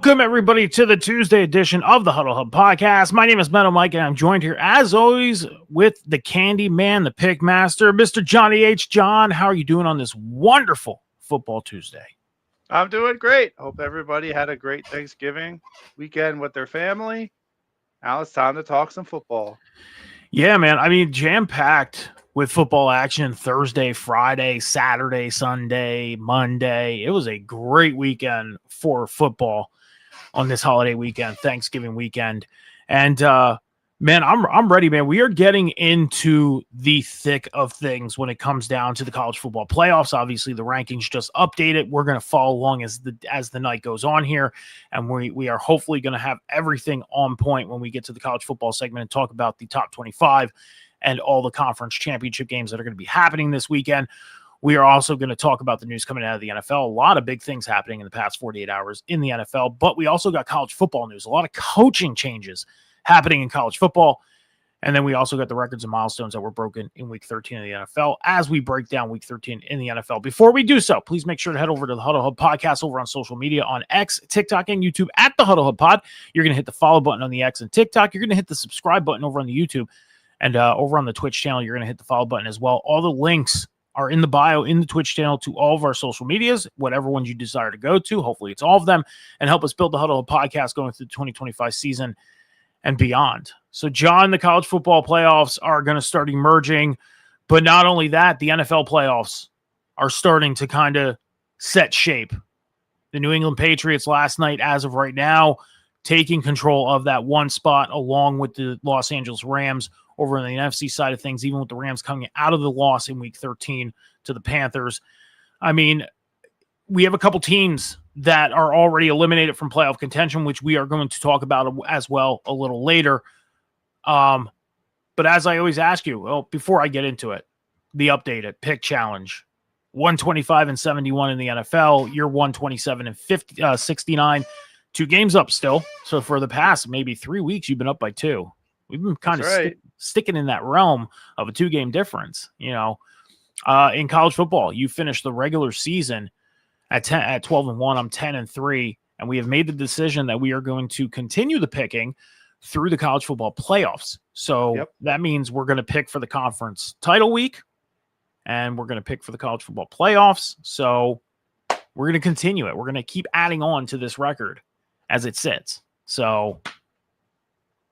Welcome, everybody, to the Tuesday edition of the Huddle Hub podcast. My name is Metal Mike, and I'm joined here, as always, with the Candy Man, the Pick Master, Mr. Johnny H. John, how are you doing on this wonderful Football Tuesday? I'm doing great. Hope everybody had a great Thanksgiving weekend with their family. Now it's time to talk some football. Yeah, man. I mean, jam-packed with football action Thursday, Friday, Saturday, Sunday, Monday. It was a great weekend for football on this holiday weekend, Thanksgiving weekend. And man, I'm ready, man. We are getting into the thick of things when it comes down to the college football playoffs. Obviously, the rankings just updated. We're going to follow along as the night goes on here, and we are hopefully going to have everything on point when we get to the college football segment and talk about the top 25 and all the conference championship games that are going to be happening this weekend. We are also going to talk about the news coming out of the NFL. A lot of big things happening in the past 48 hours in the NFL, but we also got college football news, a lot of coaching changes happening in college football. And then we also got the records and milestones that were broken in Week 13 of the NFL as we break down Week 13 in the NFL. Before we do so, please make sure to head over to the Huddle Hub Podcast over on social media on X, TikTok, and YouTube at the Huddle Hub Pod. You're going to hit the follow button on the X and TikTok. You're going to hit the subscribe button over on the YouTube. And over on the Twitch channel, you're going to hit the follow button as well. All the links are in the bio in the Twitch channel to all of our social medias, whatever ones you desire to go to. Hopefully it's all of them, and help us build the Huddle Hub Podcast going through the 2025 season and beyond. So, John, the college football playoffs are going to start emerging, but not only that, the NFL playoffs are starting to kind of set shape. The New England Patriots last night, as of right now, taking control of that one spot along with the Los Angeles Rams over on the NFC side of things, even with the Rams coming out of the loss in Week 13 to the Panthers. I mean, we have a couple teams that are already eliminated from playoff contention, which we are going to talk about as well a little later. But as I always ask you, well, before I get into it, the updated pick challenge, 125-71 in the NFL. You're 127-69, 2 games up still. So for the past maybe 3 weeks, you've been up by 2. We've been kind of sticking in that realm of a 2-game difference. You know, in college football, you finished the regular season at 12-1. I'm 10-3, and we have made the decision that we are going to continue the picking through the college football playoffs. So that means we're going to pick for the conference title week, and we're going to pick for the college football playoffs. So we're going to continue it. We're going to keep adding on to this record as it sits. So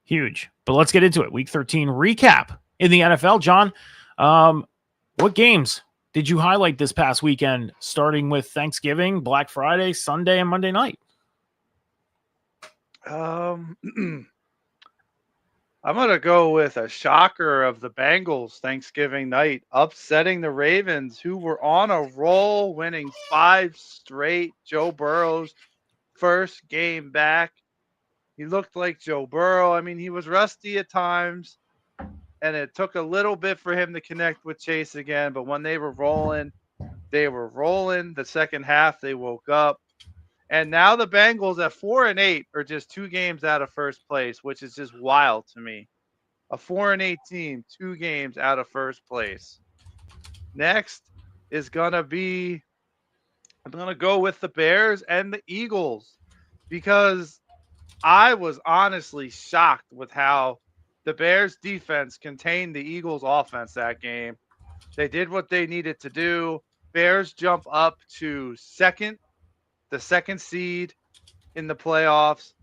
huge. But let's get into it. Week 13 recap in the NFL. John, what games did you highlight this past weekend, starting with Thanksgiving, Black Friday, Sunday, and Monday night? I'm going to go with a shocker of the Bengals Thanksgiving night, upsetting the Ravens, who were on a roll, winning 5 straight. Joe Burrow's first game back. He looked like Joe Burrow. I mean, he was rusty at times, and it took a little bit for him to connect with Chase again. But when they were rolling, they were rolling. The second half, they woke up. And now the Bengals at 4-8 are just 2 games out of first place, which is just wild to me. A 4-8 team, 2 games out of first place. Next is going to be, I'm going to go with the Bears and the Eagles, because I was honestly shocked with how the Bears defense contained the Eagles offense that game. They did what they needed to do. Bears jump up to the second seed in the playoffs.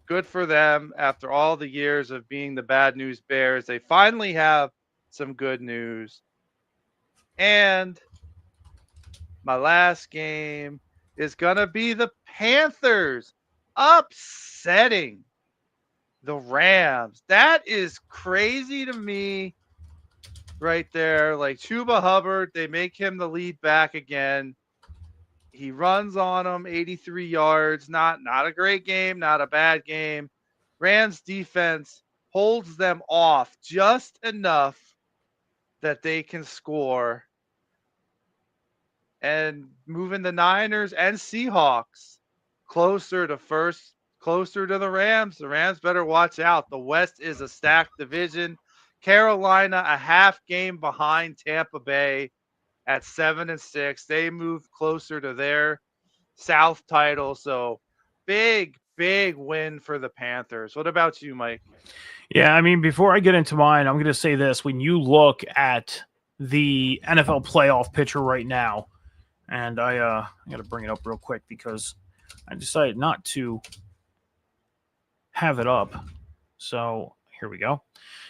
Good for them after all the years of being the bad news Bears. They finally have some good news. And my last game is going to be the Panthers upsetting the Rams. That is crazy to me right there. Like Chuba Hubbard, they make him the lead back again. He runs on them 83 yards. Not a great game, not a bad game. Rams defense holds them off just enough that they can score. And moving the Niners and Seahawks closer to the Rams. The Rams better watch out. The West is a stacked division. Carolina a half game behind Tampa Bay at 7-6. They move closer to their South title. So big win for the Panthers. What about you, Mike? Yeah, I mean, before I get into mine, I'm going to say this. When you look at the NFL playoff picture right now, and I got to bring it up real quick because I decided not to have it up. So here we go.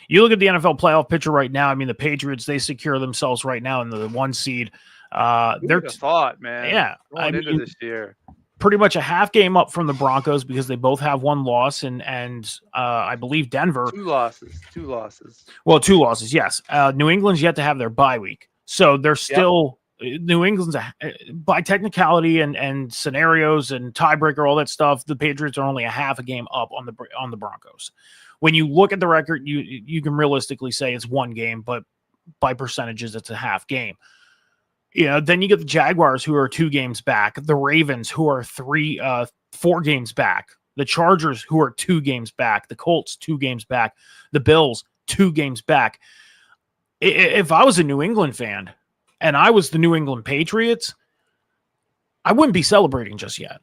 You look at the NFL playoff picture right now. I mean, the Patriots, they secure themselves right now in the 1 seed. Who would have thought, man? Yeah, going into this year, pretty much a half game up from the Broncos because they both have 1 loss, and I believe Denver 2 losses. Well, 2 losses, yes. New England's yet to have their bye week, so they're still New England's by technicality and scenarios and tiebreaker, all that stuff. The Patriots are only a half a game up on the Broncos. When you look at the record, you can realistically say it's 1 game, but by percentages, it's a half game. Then you get the Jaguars, who are 2 games back, the Ravens, who are 4 games back, the Chargers, who are 2 games back, the Colts, 2 games back, the Bills, 2 games back. If I was a New England fan and I was the New England Patriots, I wouldn't be celebrating just yet.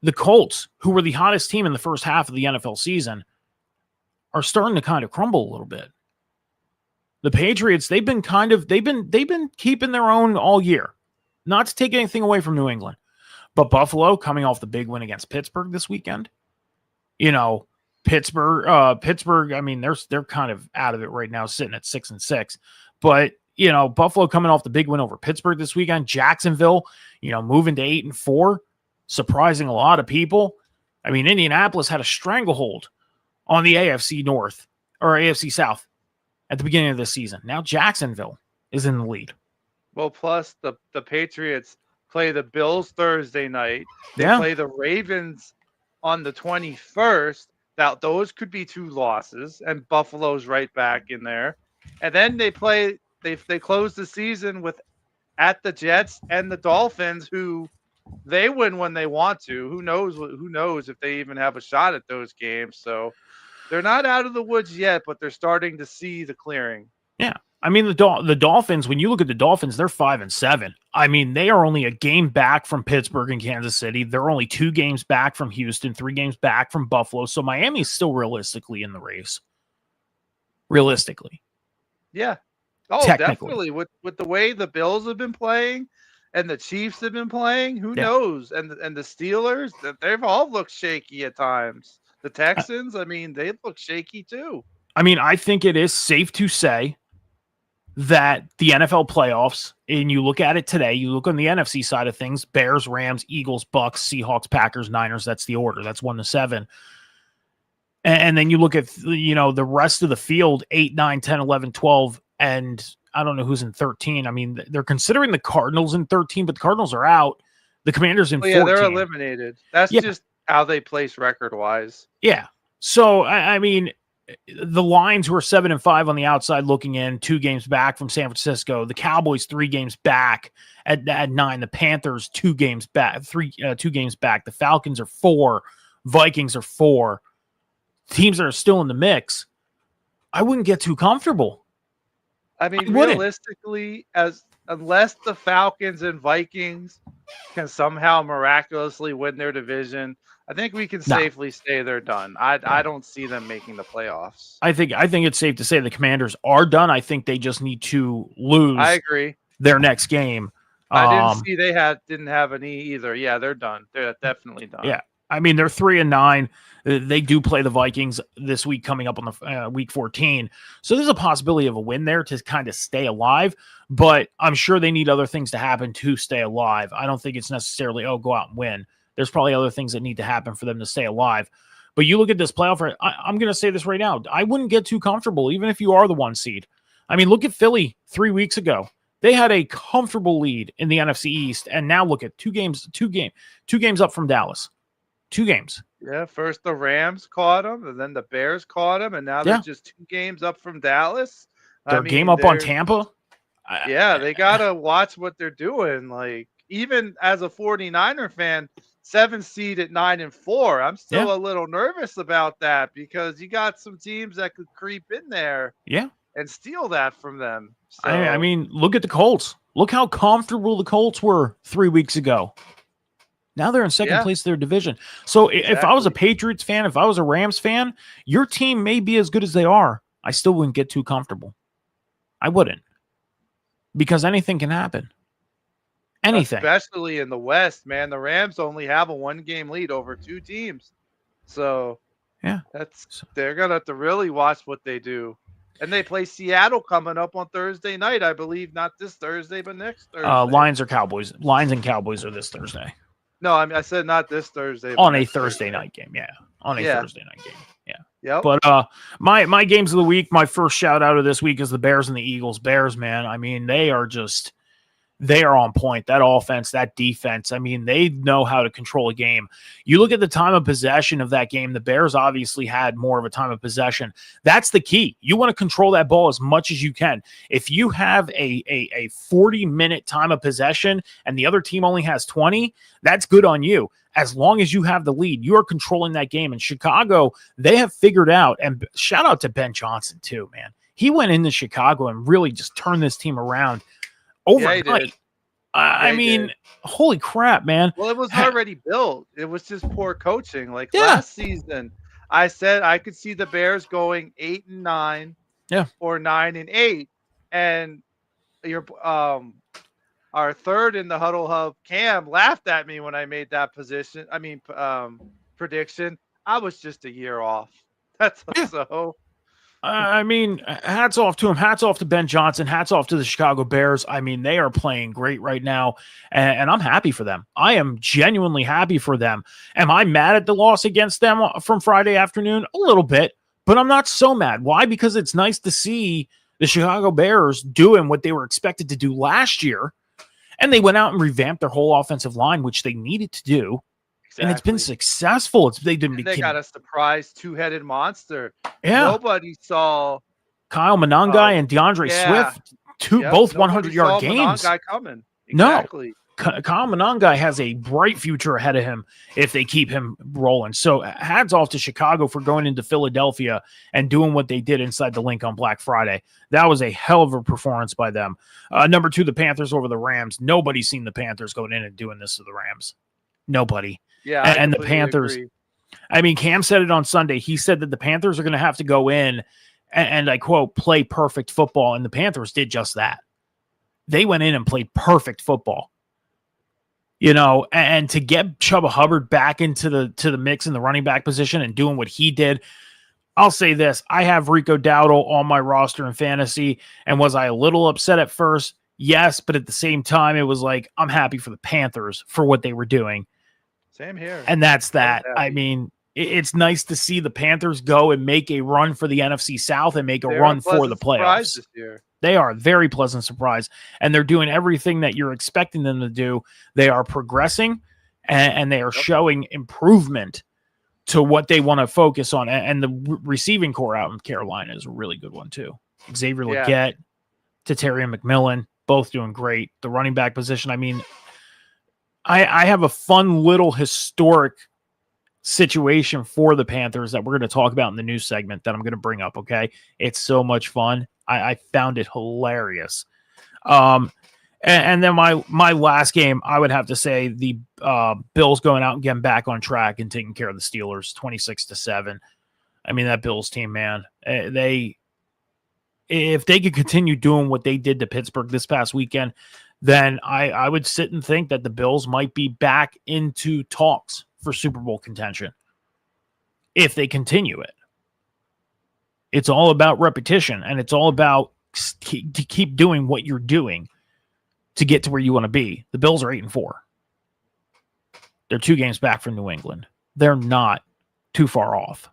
The Colts, who were the hottest team in the first half of the NFL season, are starting to kind of crumble a little bit. The Patriots, they've been keeping their own all year. Not to take anything away from New England, but Buffalo coming off the big win against Pittsburgh this weekend. Pittsburgh, I mean, they're kind of out of it right now, sitting at 6-6. But Buffalo coming off the big win over Pittsburgh this weekend. Jacksonville, moving to 8-4, surprising a lot of people. I mean, Indianapolis had a stranglehold on the AFC North or AFC South at the beginning of this season. Now Jacksonville is in the lead. Well, plus the Patriots play the Bills Thursday night. They play the Ravens on the 21st. Now, those could be 2 losses, and Buffalo's right back in there. And then they close the season at the Jets and the Dolphins, who they win when they want to. Who knows if they even have a shot at those games. So they're not out of the woods yet, but they're starting to see the clearing. Yeah. I mean, the Dolphins, when you look at the Dolphins, they're 5-7. I mean, they are only a game back from Pittsburgh and Kansas City. They're only 2 games back from Houston, 3 games back from Buffalo. So Miami is still realistically in the race. Realistically. Yeah. Oh, definitely. With the way the Bills have been playing and the Chiefs have been playing, who knows? And the Steelers, they've all looked shaky at times. The Texans, I mean, they look shaky too. I mean, I think it is safe to say that the NFL playoffs, and you look at it today, you look on the NFC side of things, Bears, Rams, Eagles, Bucks, Seahawks, Packers, Niners, that's the order. That's 1-7. And then you look at, the rest of the field, 8, 9, 10, 11, 12, and I don't know who's in 13. I mean, they're considering the Cardinals in 13, but the Cardinals are out. The Commanders in 14. Yeah, they're eliminated. That's just how they place record-wise. Yeah. So, I mean, the Lions, who are 7-5 on the outside looking in, 2 games back from San Francisco. The Cowboys, 3 games back at 9. The Panthers, 2 games back. 2 games back. The Falcons are 4. Vikings are 4. Teams that are still in the mix. I wouldn't get too comfortable. I mean, realistically, unless the Falcons and Vikings can somehow miraculously win their division, I think we can safely say they're done. I don't see them making the playoffs. I think it's safe to say the Commanders are done. I think they just need to lose. I agree. Their next game. I didn't see they didn't have an E either. Yeah, they're done. They're definitely done. Yeah. I mean, they're 3-9. They do play the Vikings this week coming up on the week 14. So there's a possibility of a win there to kind of stay alive, but I'm sure they need other things to happen to stay alive. I don't think it's necessarily, go out and win. There's probably other things that need to happen for them to stay alive. But you look at this playoff, I'm going to say this right now. I wouldn't get too comfortable, even if you are the 1 seed. I mean, look at Philly 3 weeks ago. They had a comfortable lead in the NFC East, and now look at 2 games up from Dallas. 2 games. Yeah, first the Rams caught them, and then the Bears caught them, and now they're just 2 games up from Dallas. They're a game up on Tampa. Yeah, they got to watch what they're doing. Like, even as a 49er fan, 7 seed at 9-4, I'm still a little nervous about that because you got some teams that could creep in there and steal that from them. So, I mean, look at the Colts. Look how comfortable the Colts were 3 weeks ago. Now they're in second Yeah. place of their division. So if I was a Exactly. Patriots fan, if I was a Rams fan, your team may be as good as they are. I still wouldn't get too comfortable. I wouldn't, because anything can happen. Anything. Especially in the West, man. The Rams only have a 1-game lead over 2 teams. So Yeah. they're gonna have to really watch what they do. And they play Seattle coming up on Thursday night, I believe. Not this Thursday, but next Thursday. Lions or Cowboys. Lions and Cowboys are this Thursday. No, I mean I said not this Thursday. On a Thursday night game. Yeah. On a Thursday night game. Yeah. Yep. But my games of the week, my first shout out of this week is the Bears and the Eagles. Bears, man. I mean, they are on point. That offense, that defense, I mean, they know how to control a game. You look at the time of possession of that game, the Bears obviously had more of a time of possession. That's the key. You want to control that ball as much as you can. If you have a 40-minute time of possession and the other team only has 20, that's good on you. As long as you have the lead, you are controlling that game. And Chicago, they have figured out, and shout out to Ben Johnson too, man. He went into Chicago and really just turned this team around overnight. Yeah, I mean, holy crap, man. Well, it was already built. It was just poor coaching. Like last season, I said I could see the Bears going 8-9, or 9-8. And your our third in the Huddle Hub, Cam, laughed at me when I made that prediction. I was just a year off. That's so. I mean, hats off to him. Hats off to Ben Johnson. Hats off to the Chicago Bears. I mean, they are playing great right now, and I'm happy for them. I am genuinely happy for them. Am I mad at the loss against them from Friday afternoon? A little bit, but I'm not so mad. Why? Because it's nice to see the Chicago Bears doing what they were expected to do last year, and they went out and revamped their whole offensive line, which they needed to do. Exactly. And it's been successful. They got a surprise 2-headed monster. Yeah. Nobody saw Kyle Monangai and DeAndre Swift, both 100-yard games. Monangai coming. Exactly. No. Kyle Monangai has a bright future ahead of him if they keep him rolling. So hats off to Chicago for going into Philadelphia and doing what they did inside the Link on Black Friday. That was a hell of a performance by them. Number 2, the Panthers over the Rams. Nobody's seen the Panthers going in and doing this to the Rams. Nobody. Yeah, and the Panthers. Agree. I mean, Cam said it on Sunday. He said that the Panthers are going to have to go in and I quote, play perfect football. And the Panthers did just that. They went in and played perfect football. You know, and to get Chuba Hubbard back into the mix in the running back position and doing what he did. I'll say this. I have Rico Dowdle on my roster in fantasy. And was I a little upset at first? Yes. But at the same time, it was like, I'm happy for the Panthers for what they were doing. Same here. And that's that. I mean, it's nice to see the Panthers go and make a run for the NFC South and make a run for the playoffs. This year. They are a very pleasant surprise. And they're doing everything that you're expecting them to do. They are progressing and they are showing improvement to what they want to focus on. And the receiving core out in Carolina is a really good one, too. Xavier Legette, Terry McMillan, both doing great. The running back position, I mean, I have a fun little historic situation for the Panthers that we're going to talk about in the news segment that I'm going to bring up, okay? It's so much fun. I found it hilarious. And then my last game, I would have to say the Bills going out and getting back on track and taking care of the Steelers, 26-7. I mean, that Bills team, man, if they could continue doing what they did to Pittsburgh this past weekend, then I would sit and think that the Bills might be back into talks for Super Bowl contention if they continue it. It's all about repetition, and it's all about to keep doing what you're doing to get to where you want to be. The Bills are 8-4. They're 2 games back from New England. They're not too far off.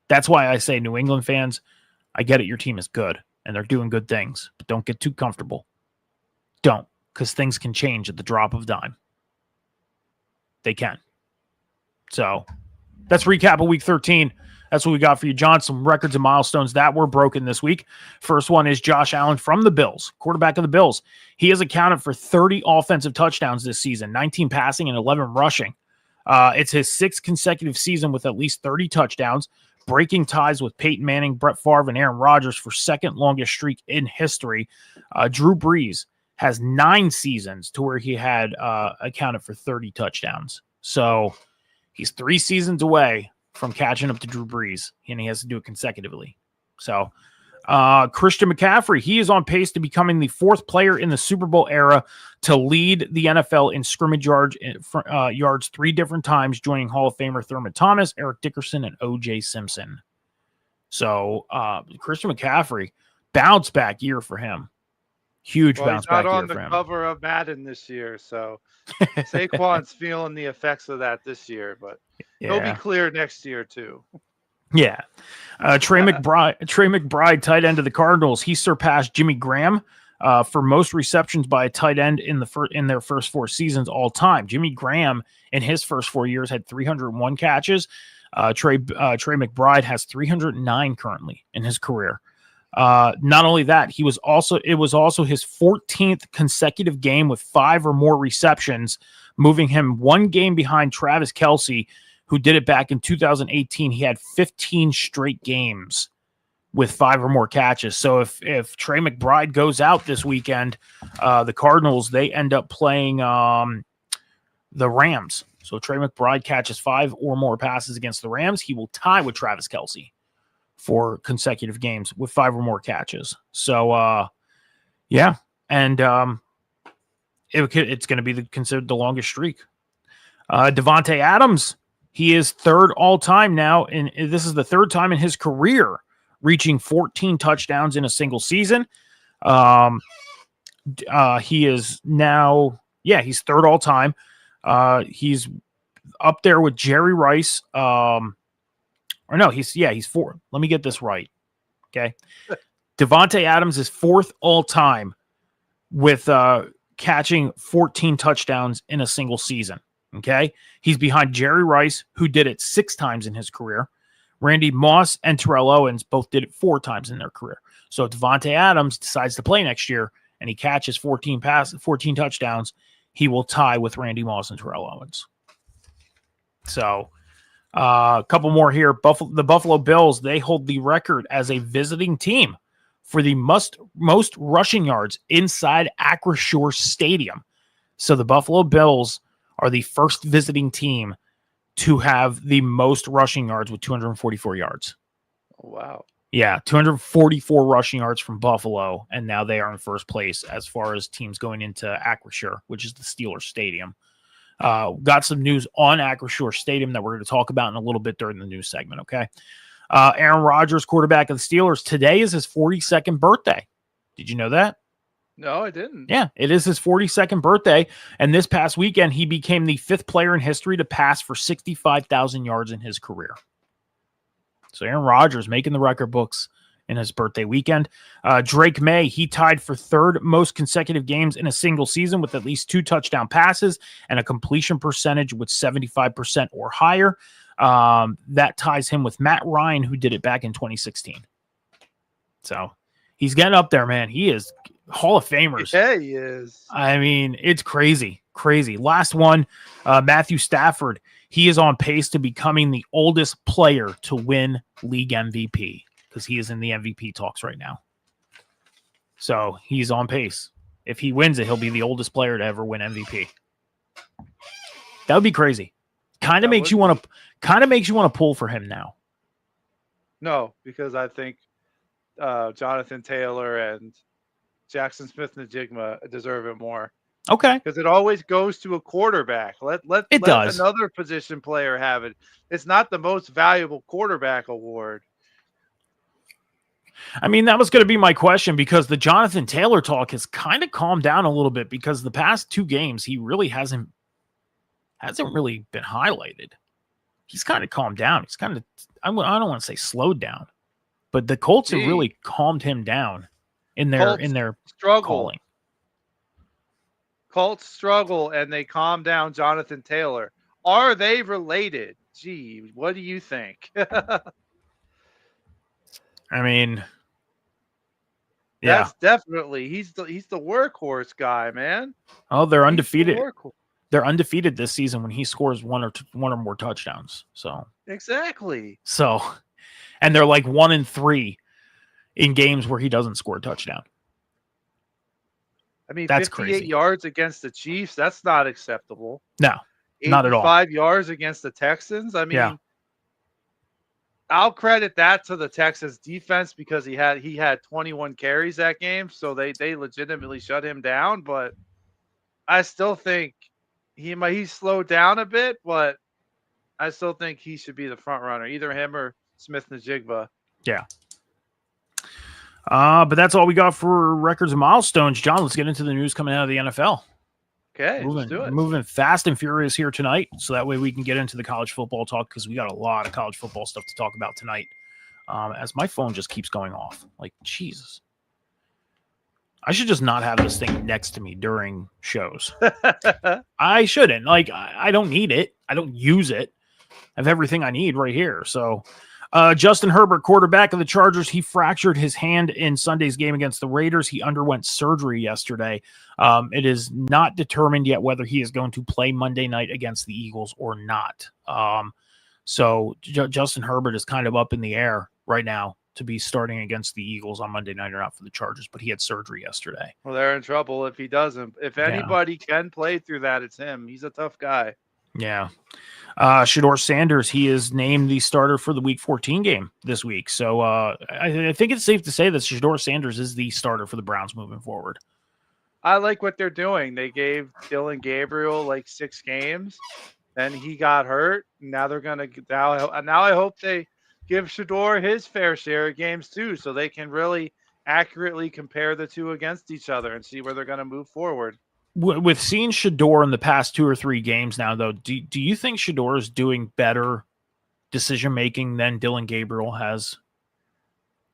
That's why I say, New England fans, I get it. Your team is good, and they're doing good things, but don't get too comfortable. Don't. Because things can change at the drop of a dime. They can. So that's recap of week 13. That's what we got for you, John. Some records and milestones that were broken this week. First one is Josh Allen from the Bills, quarterback of the Bills. He has accounted for 30 offensive touchdowns this season, 19 passing and 11 rushing. It's his 6th consecutive season with at least 30 touchdowns, breaking ties with Peyton Manning, Brett Favre, and Aaron Rodgers for second longest streak in history. Drew Brees has 9 seasons to where he had accounted for 30 touchdowns. So he's 3 seasons away from catching up to Drew Brees, and he has to do it consecutively. So Christian McCaffrey, he is on pace to becoming the 4th player in the Super Bowl era to lead the NFL in scrimmage yards 3 different times, joining Hall of Famer Thurman Thomas, Eric Dickerson, and O.J. Simpson. So Christian McCaffrey, bounce back year for him. Huge bounce back year for him. He's not on the cover of Madden this year, so Saquon's feeling the effects of that this year, but he'll be clear next year too. Yeah. Trey McBride, tight end of the Cardinals, he surpassed Jimmy Graham for most receptions by a tight end in their first 4 seasons all time. Jimmy Graham in his first 4 years had 301 catches. Trey McBride has 309 currently in his career. Not only that, it was also his 14th consecutive game with 5 or more receptions, moving him 1 game behind Travis Kelce, who did it back in 2018. He had 15 straight games with 5 or more catches. So if Trey McBride goes out this weekend, the Cardinals, they end up playing the Rams. So Trey McBride catches 5 or more passes against the Rams, he will tie with Travis Kelce for consecutive games with 5 or more catches. So, yeah. And it's going to be considered the longest streak. Devontae Adams, he is 3rd all-time now, and this is the 3rd time in his career reaching 14 touchdowns in a single season. He is now, he's 3rd all-time. He's up there with Jerry Rice. He's 4. Let me get this right. Okay. Devontae Adams is 4th all-time with catching 14 touchdowns in a single season. Okay. He's behind Jerry Rice, who did it 6 times in his career. Randy Moss and Terrell Owens both did it 4 times in their career. So if Devontae Adams decides to play next year and he catches 14 touchdowns, he will tie with Randy Moss and Terrell Owens. So a couple more here. The Buffalo Bills, they hold the record as a visiting team for the most rushing yards inside Acrisure Stadium. So the Buffalo Bills are the first visiting team to have the most rushing yards with 244 yards. Oh, wow. Yeah, 244 rushing yards from Buffalo, and now they are in first place as far as teams going into Acrisure, which is the Steelers Stadium. Got some news on Acrisure Stadium that we're going to talk about in a little bit during the news segment, okay? Aaron Rodgers, quarterback of the Steelers, today is his 42nd birthday. Did you know that? No, I didn't. Yeah, it is his 42nd birthday, and this past weekend, he became the 5th player in history to pass for 65,000 yards in his career. So Aaron Rodgers making the record books in his birthday weekend. Drake May, he tied for 3rd most consecutive games in a single season with at least 2 touchdown passes and a completion percentage with 75% or higher. That ties him with Matt Ryan, who did it back in 2016. So he's getting up there, man. He is Hall of Famers. Yeah, he is. I mean, it's crazy. Last one, Matthew Stafford. He is on pace to becoming the oldest player to win league MVP because he is in the MVP talks right now. So he's on pace. If he wins it, he'll be the oldest player to ever win MVP. That would be crazy. Kind of makes you want to pull for him now. No, because I think Jonathan Taylor and Jackson Smith-Njigba deserve it more. Okay. Because it always goes to a quarterback. Let another position player have it. It's not the most valuable quarterback award. I mean, that was going to be my question because the Jonathan Taylor talk has kind of calmed down a little bit because the past 2 games, he really hasn't really been highlighted. He's kind of calmed down. He's kind of, I don't want to say slowed down, but the Colts have really calmed him down in their struggle. Calling. Colts struggle and they calm down Jonathan Taylor. Are they related? Gee, what do you think? I mean, yeah, that's definitely he's the workhorse guy, man. Oh, they're undefeated. They're undefeated this season when he scores one or more touchdowns. So exactly. So, and they're like 1-3 in games where he doesn't score a touchdown. I mean, that's 58 crazy. yards against the Chiefs, that's not acceptable. No. Not at all. 85 yards against the Texans. I mean, Yeah. I'll credit that to the Texans defense because he had 21 carries that game, so they legitimately shut him down. But I still think he's slowed down a bit, but I still think he should be the front runner, either him or Smith-Njigba. Yeah. But that's all we got for records and milestones. John, let's get into the news coming out of the NFL. Okay, let's do it. Moving fast and furious here tonight, so that way we can get into the college football talk because we got a lot of college football stuff to talk about tonight. As my phone just keeps going off. Like, Jesus. I should just not have this thing next to me during shows. I shouldn't. Like, I don't need it. I don't use it. I have everything I need right here. So, Justin Herbert, quarterback of the Chargers, he fractured his hand in Sunday's game against the Raiders. He underwent surgery yesterday. It is not determined yet whether he is going to play Monday night against the Eagles or not. So Justin Herbert is kind of up in the air right now to be starting against the Eagles on Monday night or not for the Chargers, but he had surgery yesterday. Well, they're in trouble if he doesn't. If anybody can play through that, it's him. He's a tough guy. Yeah. Shedeur Sanders, he is named the starter for the Week 14 game this week. So I think it's safe to say that Shedeur Sanders is the starter for the Browns moving forward. I like what they're doing. They gave Dylan Gabriel like 6 games. Then he got hurt. Now they're going to now I hope they give Shedeur his fair share of games too, so they can really accurately compare the two against each other and see where they're going to move forward. With seeing Shedeur in the past 2 or 3 games now, though, do you think Shedeur is doing better decision-making than Dylan Gabriel has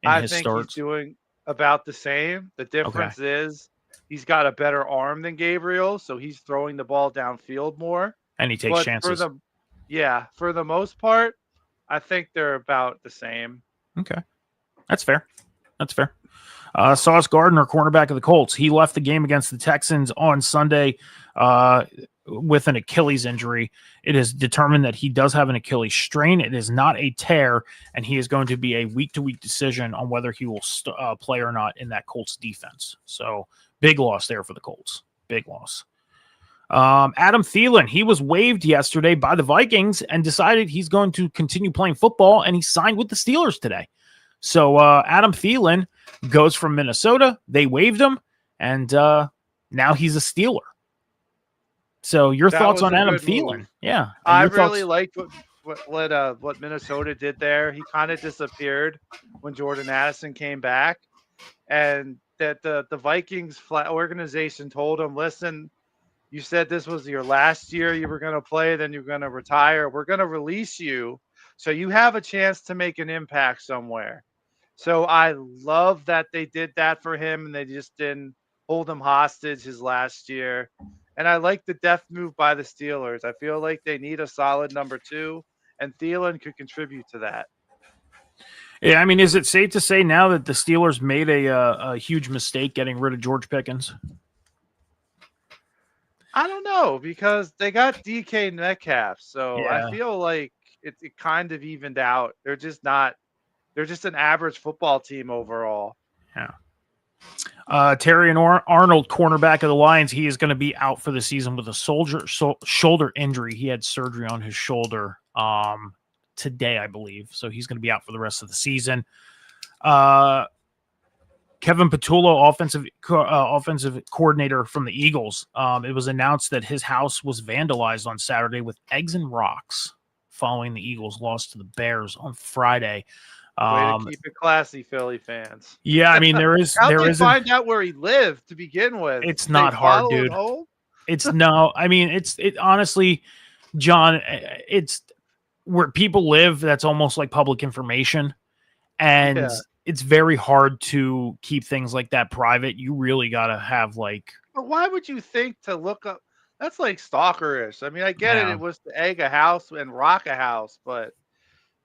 in his starts? He's doing about the same. The difference is he's got a better arm than Gabriel, so he's throwing the ball downfield more. And he takes chances. For the most part, I think they're about the same. Okay. That's fair. Sauce Gardner, cornerback of the Colts, he left the game against the Texans on Sunday with an Achilles injury. It is determined that he does have an Achilles strain. It is not a tear, and he is going to be a week-to-week decision on whether he will play or not in that Colts defense. So big loss there for the Colts. Big loss. Adam Thielen, he was waived yesterday by the Vikings and decided he's going to continue playing football, and he signed with the Steelers today. So Adam Thielen goes from Minnesota. They waived him, and now he's a Steeler. So your thoughts on Adam Thielen? Move. Yeah, I really liked what Minnesota did there. He kind of disappeared when Jordan Addison came back, and that the Vikings organization told him, "Listen, you said this was your last year you were going to play, then you're going to retire. We're going to release you, so you have a chance to make an impact somewhere." So I love that they did that for him, and they just didn't hold him hostage his last year. And I like the depth move by the Steelers. I feel like they need a solid number 2, and Thielen could contribute to that. Yeah, I mean, is it safe to say now that the Steelers made a huge mistake getting rid of George Pickens? I don't know, because they got DK Metcalf, so yeah. I feel like it kind of evened out. They're just an average football team overall. Yeah. Terry Arnold, cornerback of the Lions, he is going to be out for the season with a shoulder injury. He had surgery on his shoulder today, I believe. So he's going to be out for the rest of the season. Kevin Patullo, offensive coordinator from the Eagles. It was announced that his house was vandalized on Saturday with eggs and rocks following the Eagles' loss to the Bears on Friday. Way to keep it classy, Philly fans. Yeah, I mean, How'd they find out where he lived to begin with? It's not hard, dude. It honestly, John, it's where people live. That's almost like public information. And it's very hard to keep things like that private. You really got to have like. But why would you think to look up? That's like stalkerish. I mean, I get it. It was to egg a house and rock a house, but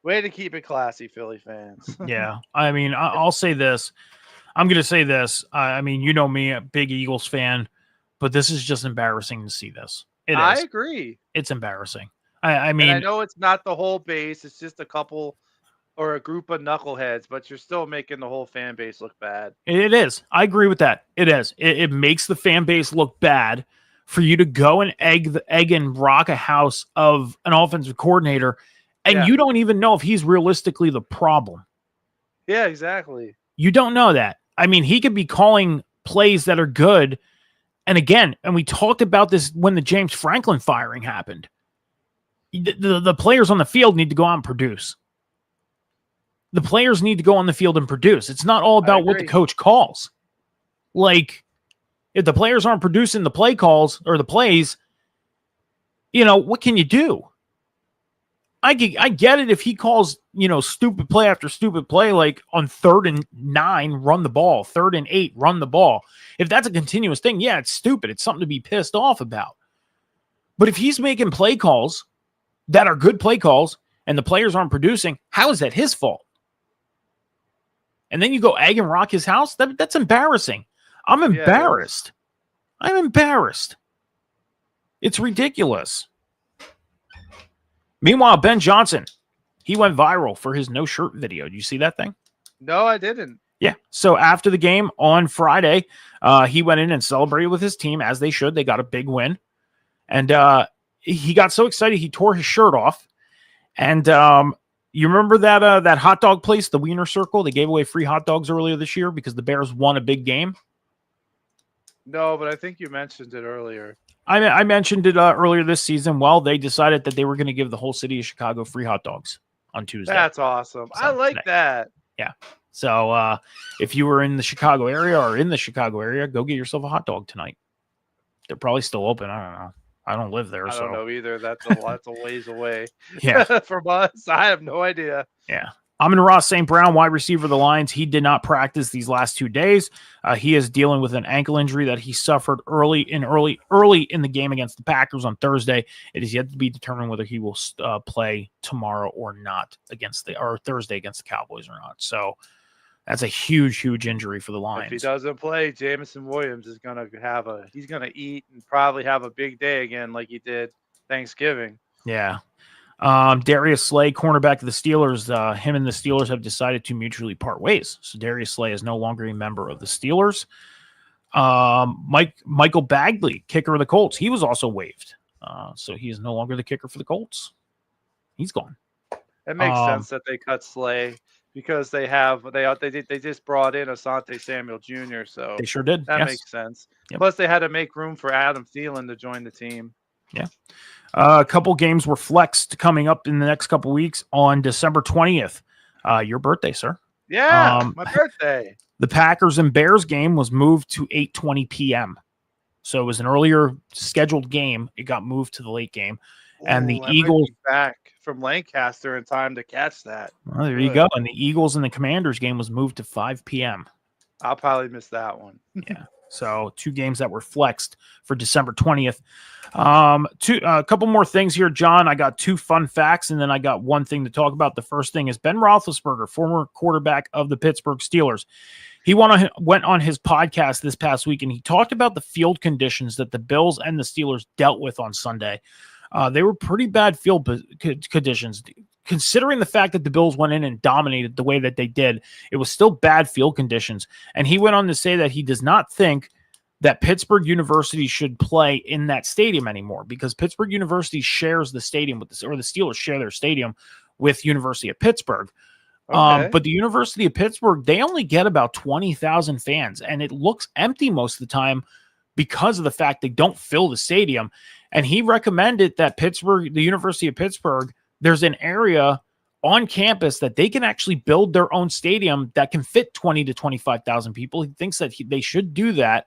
way to keep it classy, Philly fans. Yeah. I mean, I'll say this. I'm going to say this. I mean, you know me, a big Eagles fan, but this is just embarrassing to see this. I agree. It's embarrassing. I mean, and I know it's not the whole base. It's just a couple or a group of knuckleheads, but you're still making the whole fan base look bad. It is. I agree with that. It is. It makes the fan base look bad, for you to go and egg and rock a house of an offensive coordinator, and you don't even know if he's realistically the problem. Yeah, exactly. You don't know that. I mean, he could be calling plays that are good. And again, and we talked about this when the James Franklin firing happened. The players on the field need to go out and produce. The players need to go on the field and produce. It's not all about what the coach calls. Like, if the players aren't producing the play calls or the plays, what can you do? I get it if he calls, stupid play after stupid play, like on 3rd and 9, run the ball, 3rd and 8, run the ball. If that's a continuous thing, yeah, it's stupid. It's something to be pissed off about. But if he's making play calls that are good play calls and the players aren't producing, how is that his fault? And then you go egg and rock his house? That's embarrassing. I'm embarrassed. I'm embarrassed. It's ridiculous. Meanwhile, Ben Johnson, he went viral for his no shirt video. Did you see that thing? No, I didn't. Yeah. So after the game on Friday, he went in and celebrated with his team, as they should. They got a big win. And he got so excited, he tore his shirt off. And you remember that hot dog place, the Wiener Circle? They gave away free hot dogs earlier this year because the Bears won a big game. No, but I think you mentioned it earlier. I mentioned it earlier this season. Well, they decided that they were going to give the whole city of Chicago free hot dogs on Tuesday. That's awesome. So, I like that. Yeah. So if you were in the Chicago area, go get yourself a hot dog tonight. They're probably still open. I don't know. I don't live there. I don't know either. That's a ways away. Yeah. From us. I have no idea. Yeah. Amon-Ra St. Brown, wide receiver of the Lions, he did not practice these last 2 days. He is dealing with an ankle injury that he suffered early in the game against the Packers on Thursday. It is yet to be determined whether he will play tomorrow or not or Thursday against the Cowboys or not. So that's a huge, huge injury for the Lions. If he doesn't play, Jameson Williams is gonna he's gonna eat and probably have a big day again, like he did Thanksgiving. Yeah. Darius Slay, cornerback of the Steelers, him and the Steelers have decided to mutually part ways. So Darius Slay is no longer a member of the Steelers. Michael Bagley, kicker of the Colts, he was also waived. So he is no longer the kicker for the Colts. He's gone. It makes sense that they cut Slay because they just brought in Asante Samuel Jr. So they sure did. That makes sense. Yep. Plus, they had to make room for Adam Thielen to join the team. Yeah. A couple games were flexed coming up in the next couple weeks on December 20th. Your birthday, sir. Yeah, my birthday. The Packers and Bears game was moved to 8:20 p.m. So it was an earlier scheduled game. It got moved to the late game. And the Eagles back from Lancaster in time to catch that. Well, there you go. And the Eagles and the Commanders game was moved to 5 p.m. I'll probably miss that one. Yeah. So 2 games that were flexed for December 20th. A couple more things here, John. I got 2 fun facts, and then I got one thing to talk about. The first thing is Ben Roethlisberger, former quarterback of the Pittsburgh Steelers. He went on his podcast this past week, and he talked about the field conditions that the Bills and the Steelers dealt with on Sunday. They were pretty bad field conditions. Considering the fact that the Bills went in and dominated the way that they did, it was still bad field conditions. And he went on to say that he does not think that Pittsburgh University should play in that stadium anymore because Pittsburgh University shares the stadium with or the Steelers share their stadium with University of Pittsburgh. Okay. But the University of Pittsburgh, they only get about 20,000 fans, and it looks empty most of the time because of the fact they don't fill the stadium. And he recommended that the University of Pittsburgh, there's an area on campus that they can actually build their own stadium that can fit 20 to 25,000 people. He thinks that they should do that,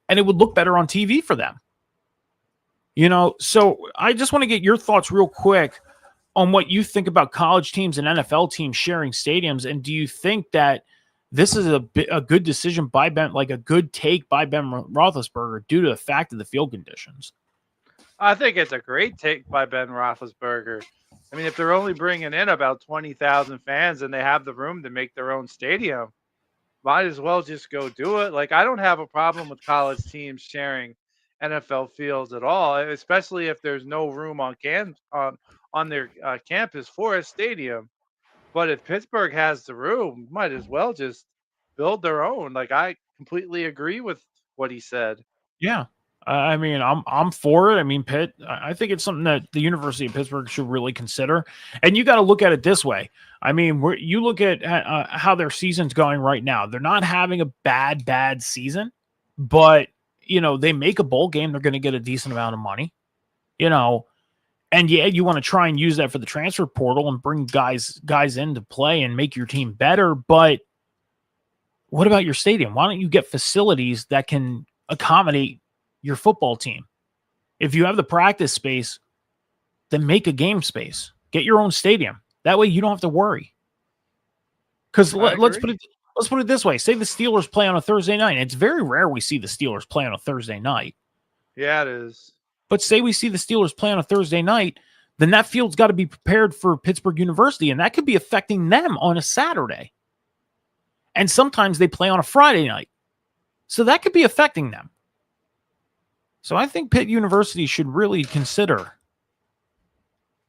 and it would look better on TV for them. So I just want to get your thoughts real quick on what you think about college teams and NFL teams sharing stadiums, and do you think that this is a good decision by Ben, like a good take by Ben Roethlisberger due to the fact of the field conditions? I think it's a great take by Ben Roethlisberger. I mean, if they're only bringing in about 20,000 fans and they have the room to make their own stadium, might as well just go do it. Like, I don't have a problem with college teams sharing NFL fields at all, especially if there's no room on their campus for a stadium. But if Pittsburgh has the room, might as well just build their own. Like, I completely agree with what he said. Yeah. I mean, I'm for it. I mean, Pitt. I think it's something that the University of Pittsburgh should really consider. And you got to look at it this way. I mean, you look at how their season's going right now. They're not having a bad season, but they make a bowl game. They're going to get a decent amount of money. And yeah, you want to try and use that for the transfer portal and bring guys in to play and make your team better. But what about your stadium? Why don't you get facilities that can accommodate your football team? If you have the practice space, then make a game space. Get your own stadium. That way you don't have to worry. Because let's put it this way. Say the Steelers play on a Thursday night. It's very rare we see the Steelers play on a Thursday night. Yeah, it is. But say we see the Steelers play on a Thursday night, then that field's got to be prepared for Pittsburgh University, and that could be affecting them on a Saturday. And sometimes they play on a Friday night. So that could be affecting them. So I think Pitt University should really consider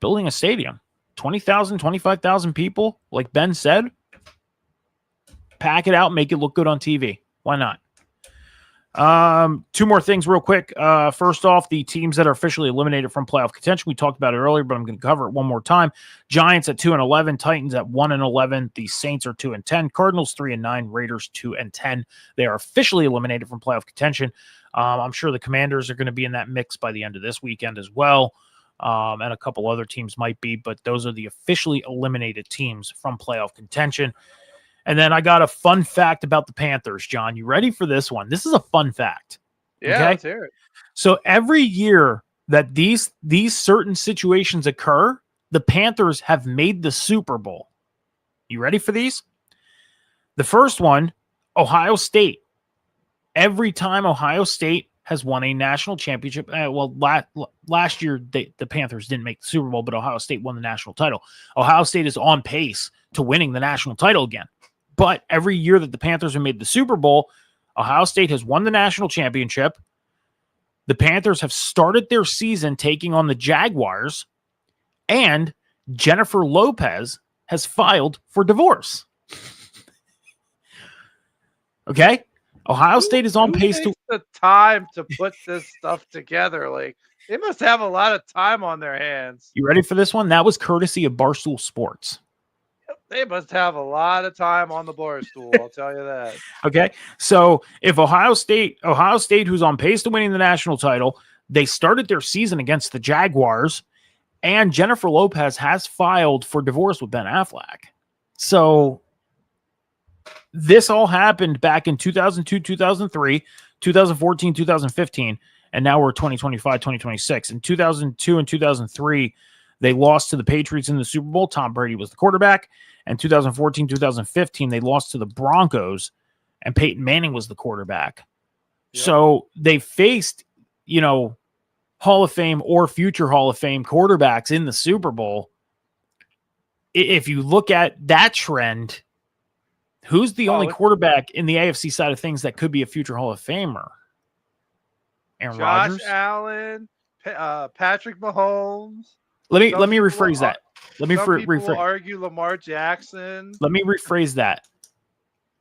building a stadium. 20,000, 25,000 people, like Ben said. Pack it out, make it look good on TV. Why not? Two more things real quick. First off, the teams that are officially eliminated from playoff contention. We talked about it earlier, but I'm going to cover it one more time. Giants at 2-11, Titans at 1-11, the Saints are 2-10, Cardinals 3-9, Raiders 2-10. They are officially eliminated from playoff contention. I'm sure the Commanders are going to be in that mix by the end of this weekend as well. And a couple other teams might be, but those are the officially eliminated teams from playoff contention. And then I got a fun fact about the Panthers, John. You ready for this one? This is a fun fact. Yeah, okay? Let's hear it. So every year that these certain situations occur, the Panthers have made the Super Bowl. You ready for these? The first one, Ohio State. Every time Ohio State has won a national championship, last year the Panthers didn't make the Super Bowl, but Ohio State won the national title. Ohio State is on pace to winning the national title again. But every year that the Panthers have made the Super Bowl, Ohio State has won the national championship. The Panthers have started their season taking on the Jaguars, and Jennifer Lopez has filed for divorce. Okay? Ohio State is on pace to the time to put this stuff together. Like, they must have a lot of time on their hands. You ready for this one? That was courtesy of Barstool Sports. They must have a lot of time on the bar stool, I'll tell you that. Okay, so if Ohio State, who's on pace to winning the national title, they started their season against the Jaguars, and Jennifer Lopez has filed for divorce with Ben Affleck. So this all happened back in 2002, 2003, 2014, 2015, and now we're 2025, 2026. In 2002 and 2003, they lost to the Patriots in the Super Bowl. Tom Brady was the quarterback. And 2014, 2015, they lost to the Broncos, and Peyton Manning was the quarterback. Yep. So they faced, Hall of Fame or future Hall of Fame quarterbacks in the Super Bowl. If you look at that trend, who's the only quarterback in the AFC side of things that could be a future Hall of Famer? Aaron Rodgers? Josh Allen, Patrick Mahomes. Let me rephrase that. Let me rephrase. Argue Lamar Jackson. Let me rephrase that.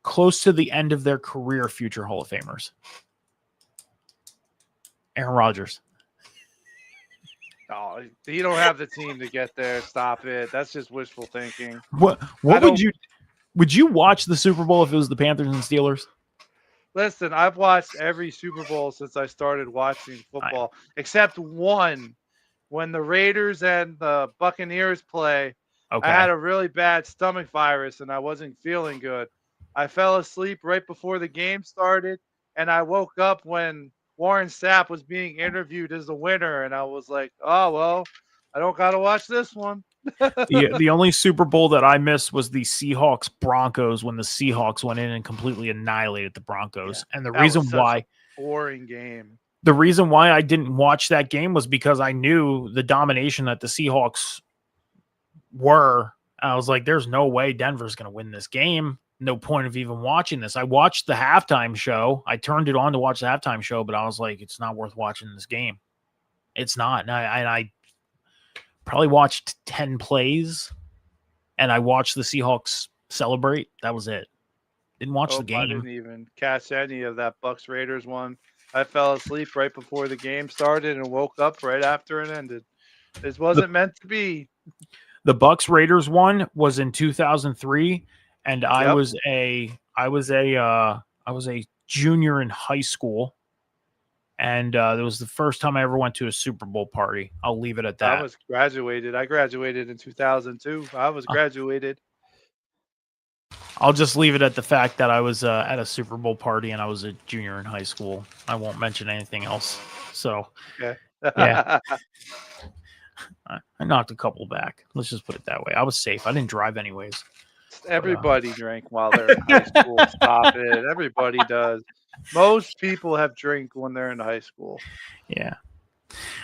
Close to the end of their career, future Hall of Famers. Aaron Rodgers. Oh, you don't have the team to get there. Stop it. That's just wishful thinking. What would you watch the Super Bowl if it was the Panthers and Steelers? Listen, I've watched every Super Bowl since I started watching football, except one. When the Raiders and the Buccaneers play, I had a really bad stomach virus and I wasn't feeling good. I fell asleep right before the game started, and I woke up when Warren Sapp was being interviewed as the winner, and I was like, oh, well, I don't got to watch this one. The only Super Bowl that I missed was the Seahawks-Broncos, when the Seahawks went in and completely annihilated the Broncos. Yeah, and the reason why – boring game. The reason why I didn't watch that game was because I knew the domination that the Seahawks were. I was like, there's no way Denver's going to win this game. No point of even watching this. I watched the halftime show. I turned it on to watch the halftime show, but I was like, it's not worth watching this game. It's not. And I probably watched 10 plays, and I watched the Seahawks celebrate. That was it. Didn't watch the game. I didn't even catch any of that Bucks Raiders one. I fell asleep right before the game started and woke up right after it ended. This wasn't meant to be. The Bucks Raiders one was in 2003, and Yep. I was a junior in high school, and it was the first time I ever went to a Super Bowl party. I'll leave it at I that. was graduated. I graduated in 2002. I was graduated. I'll just leave it at the fact that I was at a Super Bowl party and I was a junior in high school. I won't mention anything else. So Okay. yeah, I knocked a couple back. Let's just put it that way. I was safe. I didn't drive anyways. Everybody drank while they're in high school. Stop it. Everybody does. Most people have drink when they're in high school. Yeah.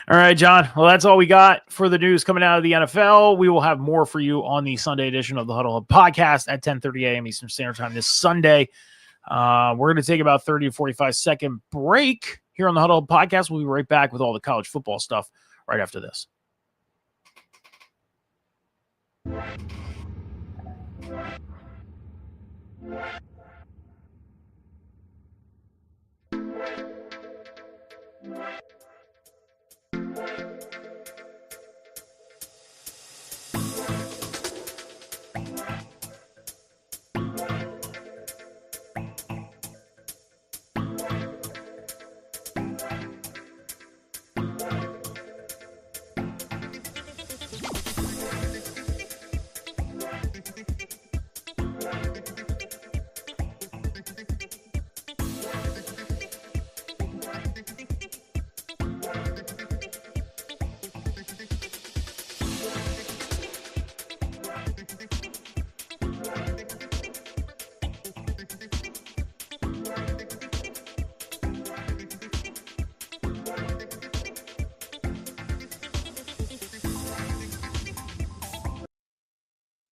All right, John. Well, that's all we got for the news coming out of the NFL. We will have more for you on the Sunday edition of the Huddle Hub podcast at 10:30 a.m. Eastern Standard Time this Sunday. We're going to take about 30 to 45-second break here on the Huddle Hub podcast. We'll be right back with all the college football stuff right after this.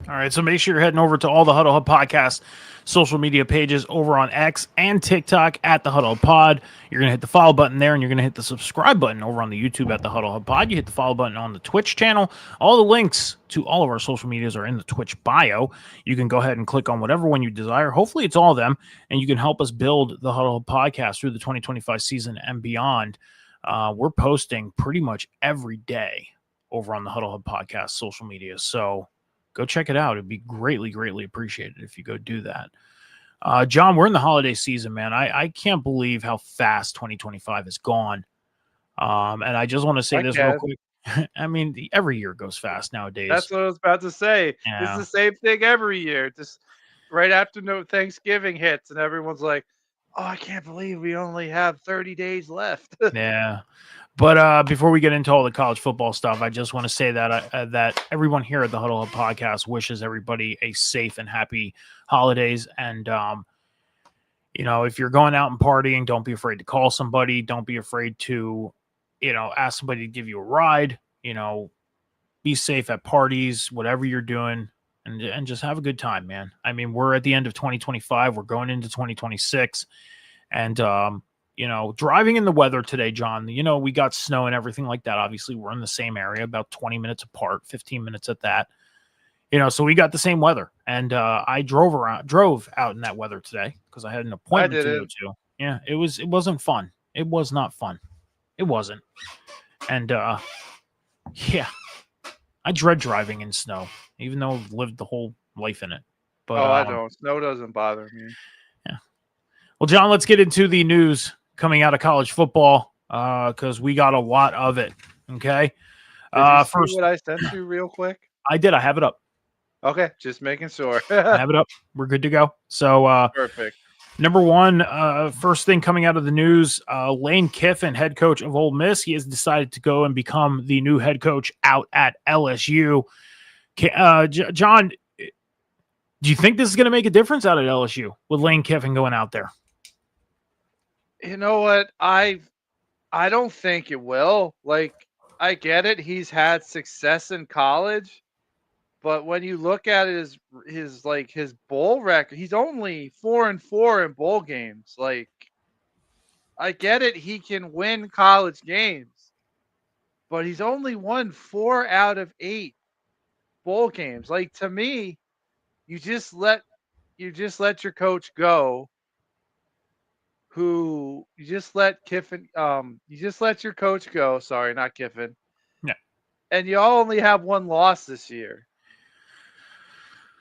All right, so make sure you're heading over to all the Huddle Hub Podcast social media pages over on X and TikTok at the Huddle Hub Pod. You're going to hit the follow button there, and you're going to hit the subscribe button over on the YouTube at the Huddle Hub Pod. You hit the follow button on the Twitch channel. All the links to all of our social medias are in the Twitch bio. You can go ahead and click on whatever one you desire. Hopefully, it's all of them, and you can help us build the Huddle Hub Podcast through the 2025 season and beyond. We're posting pretty much every day over on the Huddle Hub Podcast social media, so go check it out. It'd be greatly, greatly appreciated if you go do that. John, we're in the holiday season, man. I can't believe how fast 2025 is gone. And I just want to say this real quick. I mean, every year goes fast nowadays. That's what I was about to say. Yeah. It's the same thing every year. Just right after Thanksgiving hits, and everyone's like, "Oh, I can't believe we only have 30 days left." Yeah. But before we get into all the college football stuff, I just want to say that that everyone here at the Huddle Hub Podcast wishes everybody a safe and happy holidays. And if you're going out and partying, don't be afraid to call somebody. Don't be afraid to, ask somebody to give you a ride. Be safe at parties, whatever you're doing, and just have a good time, man. I mean, we're at the end of 2025. We're going into 2026, and driving in the weather today, John, we got snow and everything like that. Obviously, we're in the same area, about 20 minutes apart, 15 minutes at that. So we got the same weather. And I drove out in that weather today because I had an appointment to go to. Yeah, it wasn't fun. It was not fun. It wasn't. And yeah, I dread driving in snow, even though I've lived the whole life in it. But I don't. Snow doesn't bother me. Yeah. Well, John, let's get into the news coming out of college football because we got a lot of it. Okay. First, what I sent you real quick? I did. I have it up. Okay, just making sure. I have it up. We're good to go. So perfect. Number one, first thing coming out of the news, Lane Kiffin, head coach of Ole Miss, he has decided to go and become the new head coach out at LSU. John, do you think this is going to make a difference out at LSU with Lane Kiffin going out there? You know what? I don't think it will. Like, I get it. He's had success in college, but when you look at it, his bowl record, he's only 4-4 in bowl games. Like, I get it. He can win college games, but he's only won 4 out of 8 bowl games. Like, to me, you just let your coach go. who you just let Kiffin, you just let your coach go. Sorry, not Kiffin. Yeah. And you all only have one loss this year.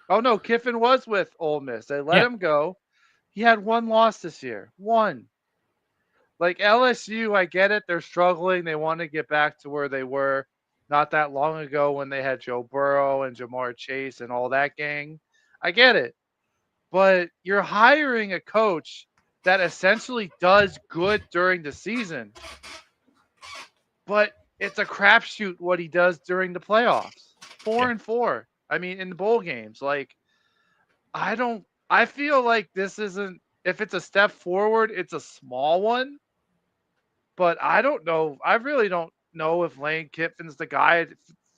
Oh no, Kiffin was with Ole Miss. They let Yeah. him go. He had one loss this year. One. Like LSU, I get it. They're struggling. They want to get back to where they were not that long ago when they had Joe Burrow and Jamar Chase and all that gang. I get it. But you're hiring a coach that essentially does good during the season, but it's a crapshoot what he does during the playoffs. Yeah. 4-4. I mean, in the bowl games, like I feel like this isn't, if it's a step forward, it's a small one, but I don't know. I really don't know if Lane Kiffin's the guy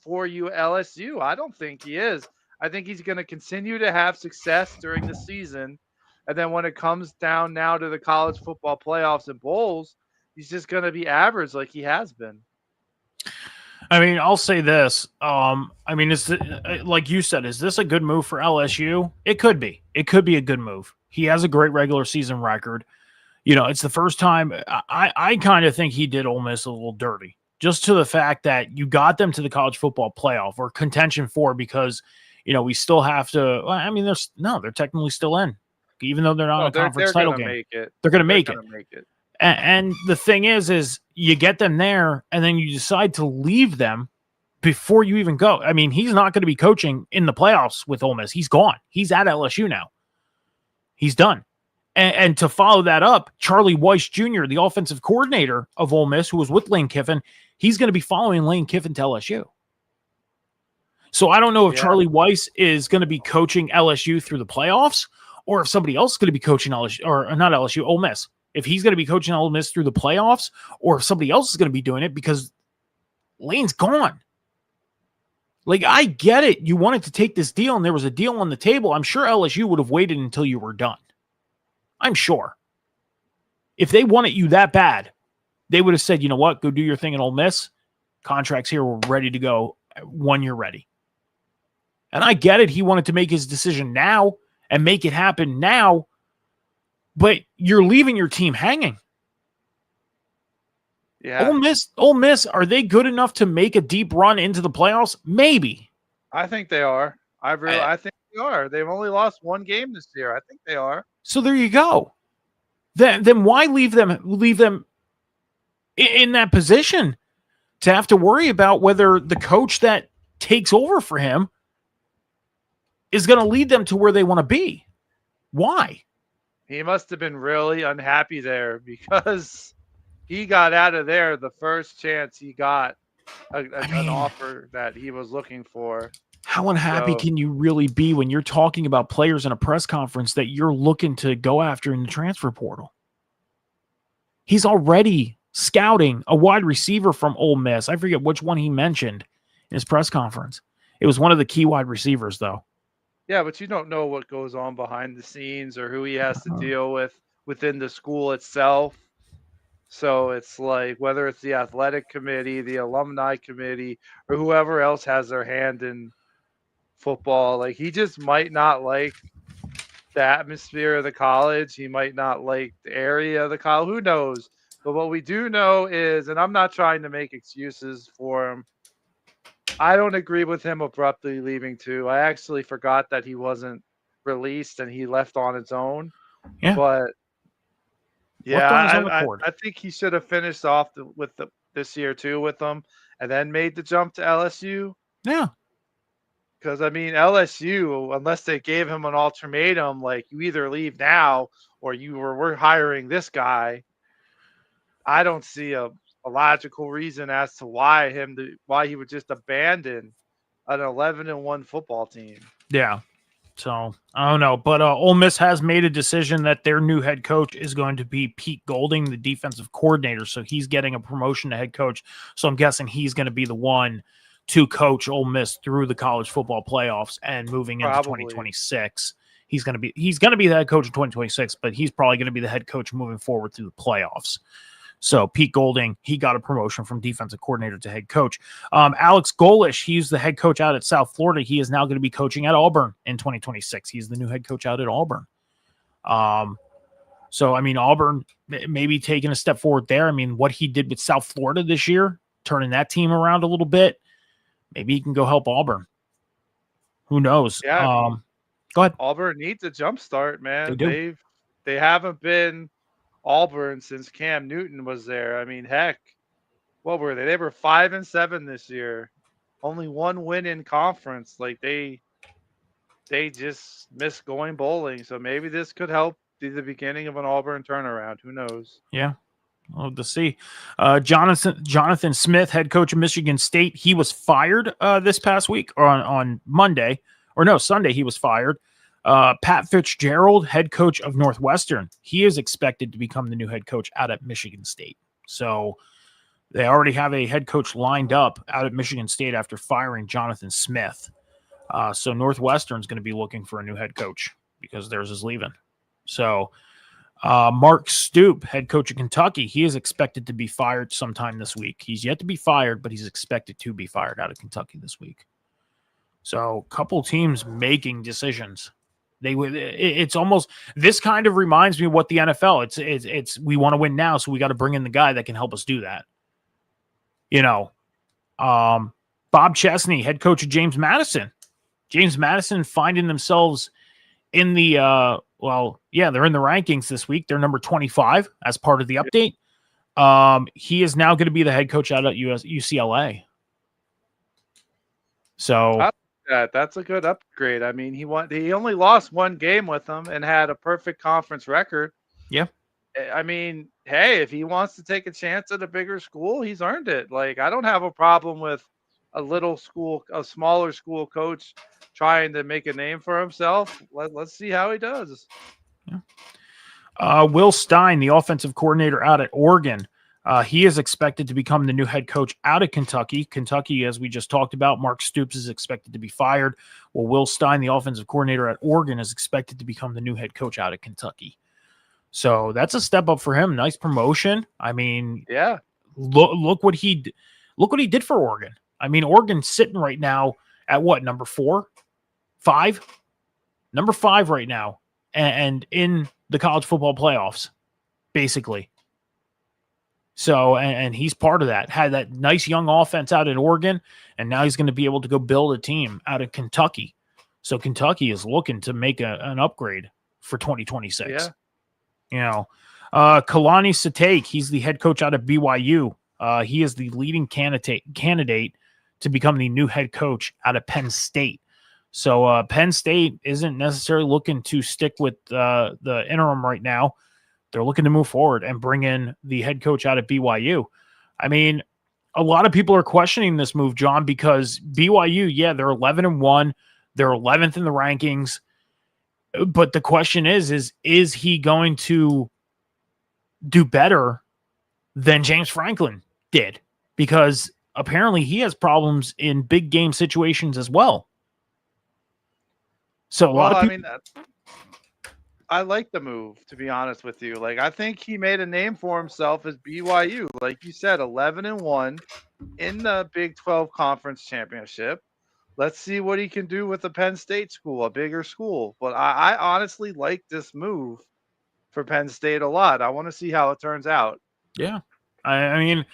for you at LSU. I don't think he is. I think he's going to continue to have success during the season. And then when it comes down now to the college football playoffs and bowls, he's just going to be average like he has been. I mean, I'll say this. I mean, like you said, is this a good move for LSU? It could be. It could be a good move. He has a great regular season record. You know, it's the first time I kind of think he did Ole Miss a little dirty, just to the fact that you got them to the college football playoff or contention for, because, you know, we still have to. I mean, they're technically still in, even though they're not in a conference title game. Make it. They're going to make it. Make it. And the thing is you get them there and then you decide to leave them before you even go. I mean, he's not going to be coaching in the playoffs with Ole Miss. He's gone. He's at LSU now. He's done. And to follow that up, Charlie Weiss Jr., the offensive coordinator of Ole Miss, who was with Lane Kiffin, he's going to be following Lane Kiffin to LSU. So I don't know if Charlie Weiss is going to be coaching LSU through the playoffs or if somebody else is going to be coaching LSU, or not LSU, Ole Miss. If he's going to be coaching Ole Miss through the playoffs or if somebody else is going to be doing it, because Lane's gone. Like, I get it. You wanted to take this deal and there was a deal on the table. I'm sure LSU would have waited until you were done. I'm sure. If they wanted you that bad, they would have said, you know what, go do your thing in Ole Miss. Contracts here, we're ready to go when you're ready. And I get it. He wanted to make his decision now and make it happen now, but you're leaving your team hanging. Yeah. Ole Miss, are they good enough to make a deep run into the playoffs? Maybe. I think they are. I think they are. They've only lost one game this year. I think they are. So there you go. Then why leave them in that position to have to worry about whether the coach that takes over for him is going to lead them to where they want to be? Why? He must have been really unhappy there because he got out of there the first chance he got an offer that he was looking for. How unhappy can you really be when you're talking about players in a press conference that you're looking to go after in the transfer portal? He's already scouting a wide receiver from Ole Miss. I forget which one he mentioned in his press conference. It was one of the key wide receivers, though. Yeah, but you don't know what goes on behind the scenes or who he has to deal with within the school itself. So it's like whether it's the athletic committee, the alumni committee, or whoever else has their hand in football, like he just might not like the atmosphere of the college. He might not like the area of the college. Who knows? But what we do know is, and I'm not trying to make excuses for him, I don't agree with him abruptly leaving too. I actually forgot that he wasn't released and he left on his own. Yeah. But yeah, I think he should have finished off this year too with them and then made the jump to LSU. Yeah. Because, I mean, LSU, unless they gave him an ultimatum, like you either leave now or we're hiring this guy, I don't see a logical reason as to why he would just abandon an 11-1 football team. Yeah. So, I don't know. But Ole Miss has made a decision that their new head coach is going to be Pete Golding, the defensive coordinator. So he's getting a promotion to head coach. So I'm guessing he's going to be the one to coach Ole Miss through the college football playoffs and moving into 2026. He's going to be the head coach in 2026, but he's probably going to be the head coach moving forward through the playoffs. So Pete Golding, he got a promotion from defensive coordinator to head coach. Alex Golish, he's the head coach out at South Florida. He is now going to be coaching at Auburn in 2026. He's the new head coach out at Auburn. So, I mean, Auburn maybe taking a step forward there. I mean, what he did with South Florida this year, turning that team around a little bit, maybe he can go help Auburn. Who knows? Yeah, I mean, Go ahead. Auburn needs a jump start, They man. do. They haven't been Auburn since Cam Newton was there. I mean, heck, what were they? They were 5-7 this year. Only one win in conference. Like they just missed going bowling. So maybe this could help be the beginning of an Auburn turnaround. Who knows? Yeah. We'll to see. Jonathan Smith, head coach of Michigan State, he was fired this past week or on Monday, or no, Sunday he was fired. Pat Fitzgerald, head coach of Northwestern, he is expected to become the new head coach out at Michigan State. So they already have a head coach lined up out at Michigan State after firing Jonathan Smith. So Northwestern's going to be looking for a new head coach because theirs is leaving. So Mark Stoops, head coach of Kentucky, he is expected to be fired sometime this week. He's yet to be fired, but he's expected to be fired out of Kentucky this week. So a couple teams making decisions. It's almost, this kind of reminds me of what the NFL. It's we want to win now, so we got to bring in the guy that can help us do that. You know, Bob Chesney, head coach of James Madison. James Madison finding themselves in the they're in the rankings this week. They're number 25 as part of the update. He is now going to be the head coach out at UCLA. So that's a good upgrade. I mean, he only lost one game with them and had a perfect conference record. Yeah. I mean, hey, if he wants to take a chance at a bigger school, he's earned it. Like, I don't have a problem with a smaller school coach trying to make a name for himself. Let's see how he does. Yeah. Will Stein, the offensive coordinator out at Oregon, he is expected to become the new head coach out of Kentucky. Kentucky, as we just talked about, Mark Stoops is expected to be fired. Well, Will Stein, the offensive coordinator at Oregon, is expected to become the new head coach out of Kentucky. So that's a step up for him. Nice promotion. I mean, yeah. Look what he did for Oregon. I mean, Oregon's sitting right now at what, number 4, 5, number 5 right now, and in the college football playoffs, basically. So, and he's part of that. Had that nice young offense out in Oregon, and now he's going to be able to go build a team out of Kentucky. So Kentucky is looking to make an upgrade for 2026. Yeah. You know, Kalani Sitake, he's the head coach out of BYU. He is the leading candidate to become the new head coach out of Penn State. So Penn State isn't necessarily looking to stick with the interim right now. They're looking to move forward and bring in the head coach out of BYU. I mean, a lot of people are questioning this move, John, because BYU, yeah, they're 11-1. They're 11th in the rankings. But the question is he going to do better than James Franklin did? Because apparently he has problems in big game situations as well. So a lot of people, I like the move, to be honest with you. Like, I think he made a name for himself as BYU. Like you said, 11-1 in the Big 12 Conference Championship. Let's see what he can do with the Penn State school, a bigger school. But I honestly like this move for Penn State a lot. I want to see how it turns out. Yeah. I mean,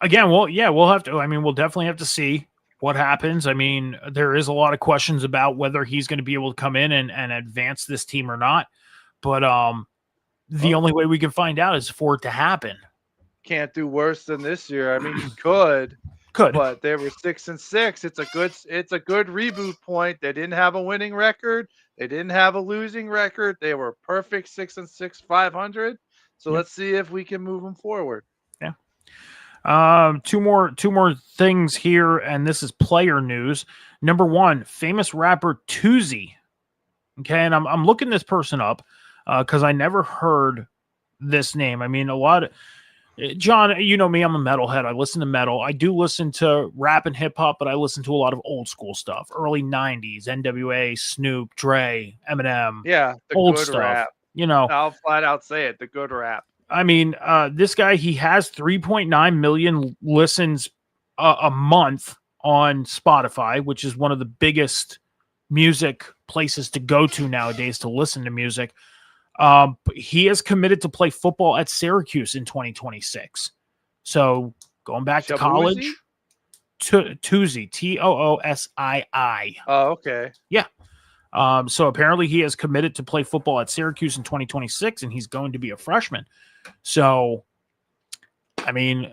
again, we'll definitely have to see what happens. I mean, there is a lot of questions about whether he's going to be able to come in and advance this team or not. But the only way we can find out is for it to happen. Can't do worse than this year. I mean, he could, but they were 6-6. It's a good reboot point. They didn't have a winning record. They didn't have a losing record. They were perfect 6-6, 500. So let's see if we can move them forward. Yeah. Two more things here, and this is player news. Number 1, famous rapper Tuzi. Okay, and I'm looking this person up because I never heard this name. I mean, John, you know me, I'm a metalhead. I listen to metal. I do listen to rap and hip hop, but I listen to a lot of old school stuff. Early 90s, NWA, Snoop, Dre, Eminem. Yeah, the old good stuff. Rap. You know, I'll flat out say it, the good rap. I mean, this guy, he has 3.9 million listens a month on Spotify, which is one of the biggest music places to go to nowadays to listen to music. But he is committed to play football at Syracuse in 2026. So going back to college, Toosii, Toosii. Oh, okay. Yeah. So apparently he is committed to play football at Syracuse in 2026, and he's going to be a freshman. So, I mean,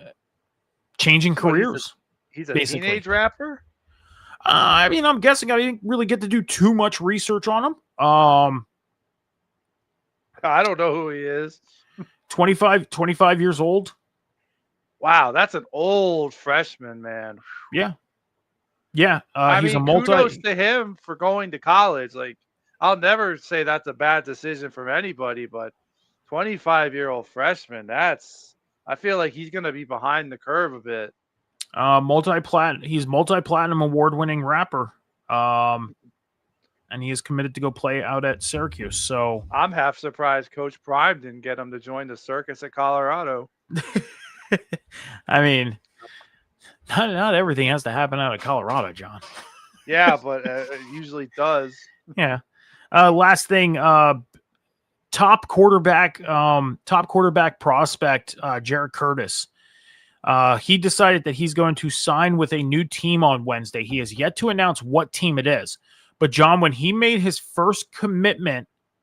changing careers. He's a basically. teenage rapper? I mean, I'm guessing I didn't really get to do too much research on him. I don't know who he is. 25 years old. Wow, that's an old freshman, man. Yeah. Yeah. He's mean, kudos to him for going to college. Like, I'll never say that's a bad decision from anybody, but 25-year-old freshman, I feel like he's going to be behind the curve a bit. He's multi-platinum award-winning rapper. And he is committed to go play out at Syracuse. So I'm half surprised Coach Prime didn't get him to join the circus at Colorado. I mean, not everything has to happen out of Colorado, John. Yeah, but it usually does. Yeah. Last thing, top quarterback prospect, Jared Curtis. He decided that he's going to sign with a new team on Wednesday. He has yet to announce what team it is. But John, when he made his first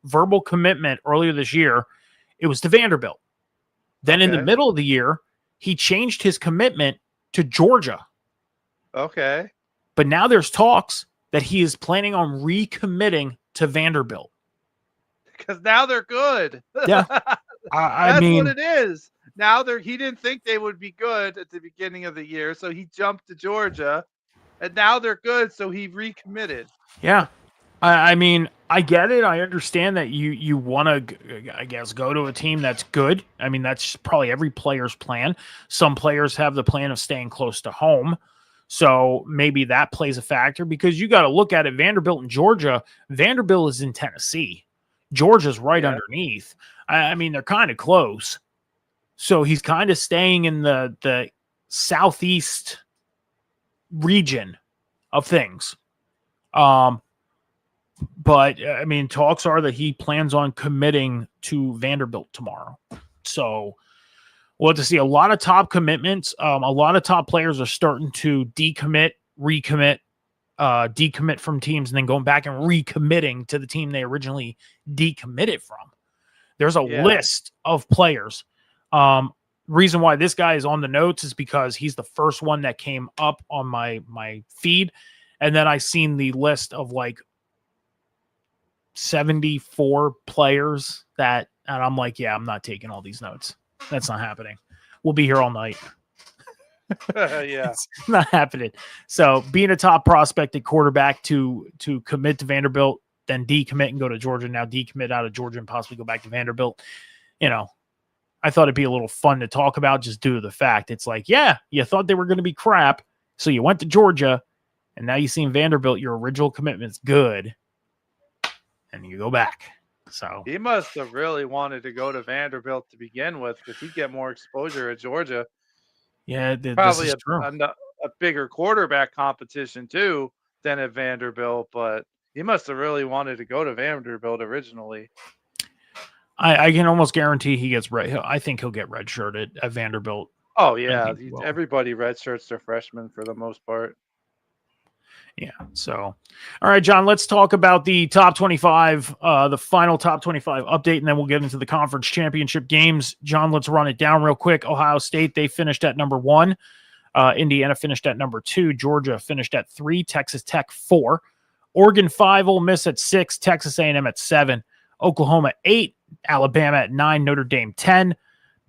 verbal commitment earlier this year, it was to Vanderbilt. Then in the middle of the year, he changed his commitment to Georgia. Okay. But now there's talks that he is planning on recommitting to Vanderbilt. Because now they're good. Yeah. I mean, what it is. Now he didn't think they would be good at the beginning of the year, so he jumped to Georgia. And now they're good, so he recommitted. Yeah. I mean, I get it. I understand that you want to, I guess, go to a team that's good. I mean, that's probably every player's plan. Some players have the plan of staying close to home. So maybe that plays a factor because you got to look at it. Vanderbilt and Georgia. Vanderbilt is in Tennessee. Georgia's right underneath. I mean, they're kind of close. So he's kind of staying in the southeast region of things. But I mean, talks are that he plans on committing to Vanderbilt tomorrow. So we'll have to see a lot of top commitments. A lot of top players are starting to decommit, recommit, decommit from teams and then going back and recommitting to the team they originally decommitted from. There's a list of players. Reason why this guy is on the notes is because he's the first one that came up on my feed. And then I seen the list of like 74 players and I'm like, yeah, I'm not taking all these notes. That's not happening. We'll be here all night. Yeah. It's not happening. So being a top prospect at quarterback to commit to Vanderbilt, then decommit and go to Georgia, now decommit out of Georgia and possibly go back to Vanderbilt. You know, I thought it'd be a little fun to talk about just due to the fact it's like, yeah, you thought they were going to be crap. So you went to Georgia and now you see in Vanderbilt, your original commitment's good. And you go back. So he must have really wanted to go to Vanderbilt to begin with because he'd get more exposure at Georgia. Yeah, probably a bigger quarterback competition too than at Vanderbilt, but he must have really wanted to go to Vanderbilt originally. I can almost guarantee he gets red. I think he'll get redshirted at Vanderbilt. Oh yeah, everybody redshirts their freshmen for the most part. Yeah. So, all right, John, let's talk about the top 25, the final top 25 update, and then we'll get into the conference championship games. John, let's run it down real quick. Ohio State, they finished at number 1. Indiana finished at number 2. Georgia finished at 3. Texas Tech 4. Oregon 5. Ole Miss at 6. Texas A&M at 7. Oklahoma 8. Alabama at 9. Notre Dame 10.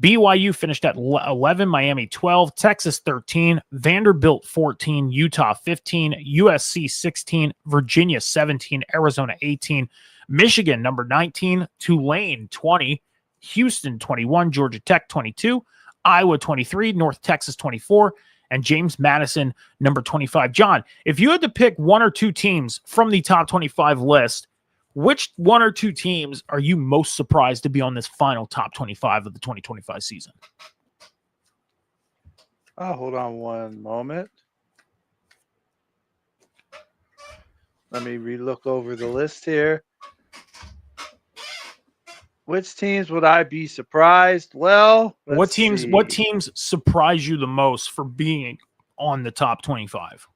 BYU finished at 11, Miami 12, Texas 13, Vanderbilt 14, Utah 15, USC 16, Virginia 17, Arizona 18, Michigan number 19, Tulane 20, Houston 21, Georgia Tech 22, Iowa 23, North Texas 24, and James Madison number 25. John, if you had to pick one or two teams from the top 25 list, which one or two teams are you most surprised to be on this final top 25 of the 2025 season? Oh, hold on one moment. Let me relook over the list here. Which teams would I be surprised? Well, What let's teams? see. What teams surprise you the most for being on the top 25?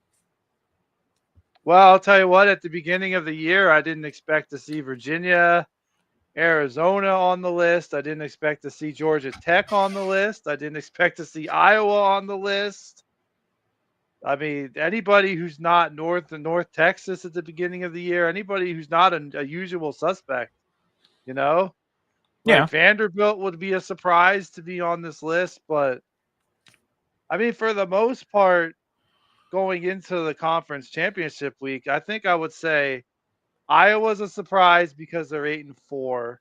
Well, I'll tell you what, at the beginning of the year, I didn't expect to see Virginia, Arizona on the list. I didn't expect to see Georgia Tech on the list. I didn't expect to see Iowa on the list. I mean, anybody who's not North Texas at the beginning of the year, anybody who's not a usual suspect, you know, Yeah, like Vanderbilt would be a surprise to be on this list. But I mean, for the most part, going into the conference championship week, I think I would say Iowa's a surprise because they're 8-4.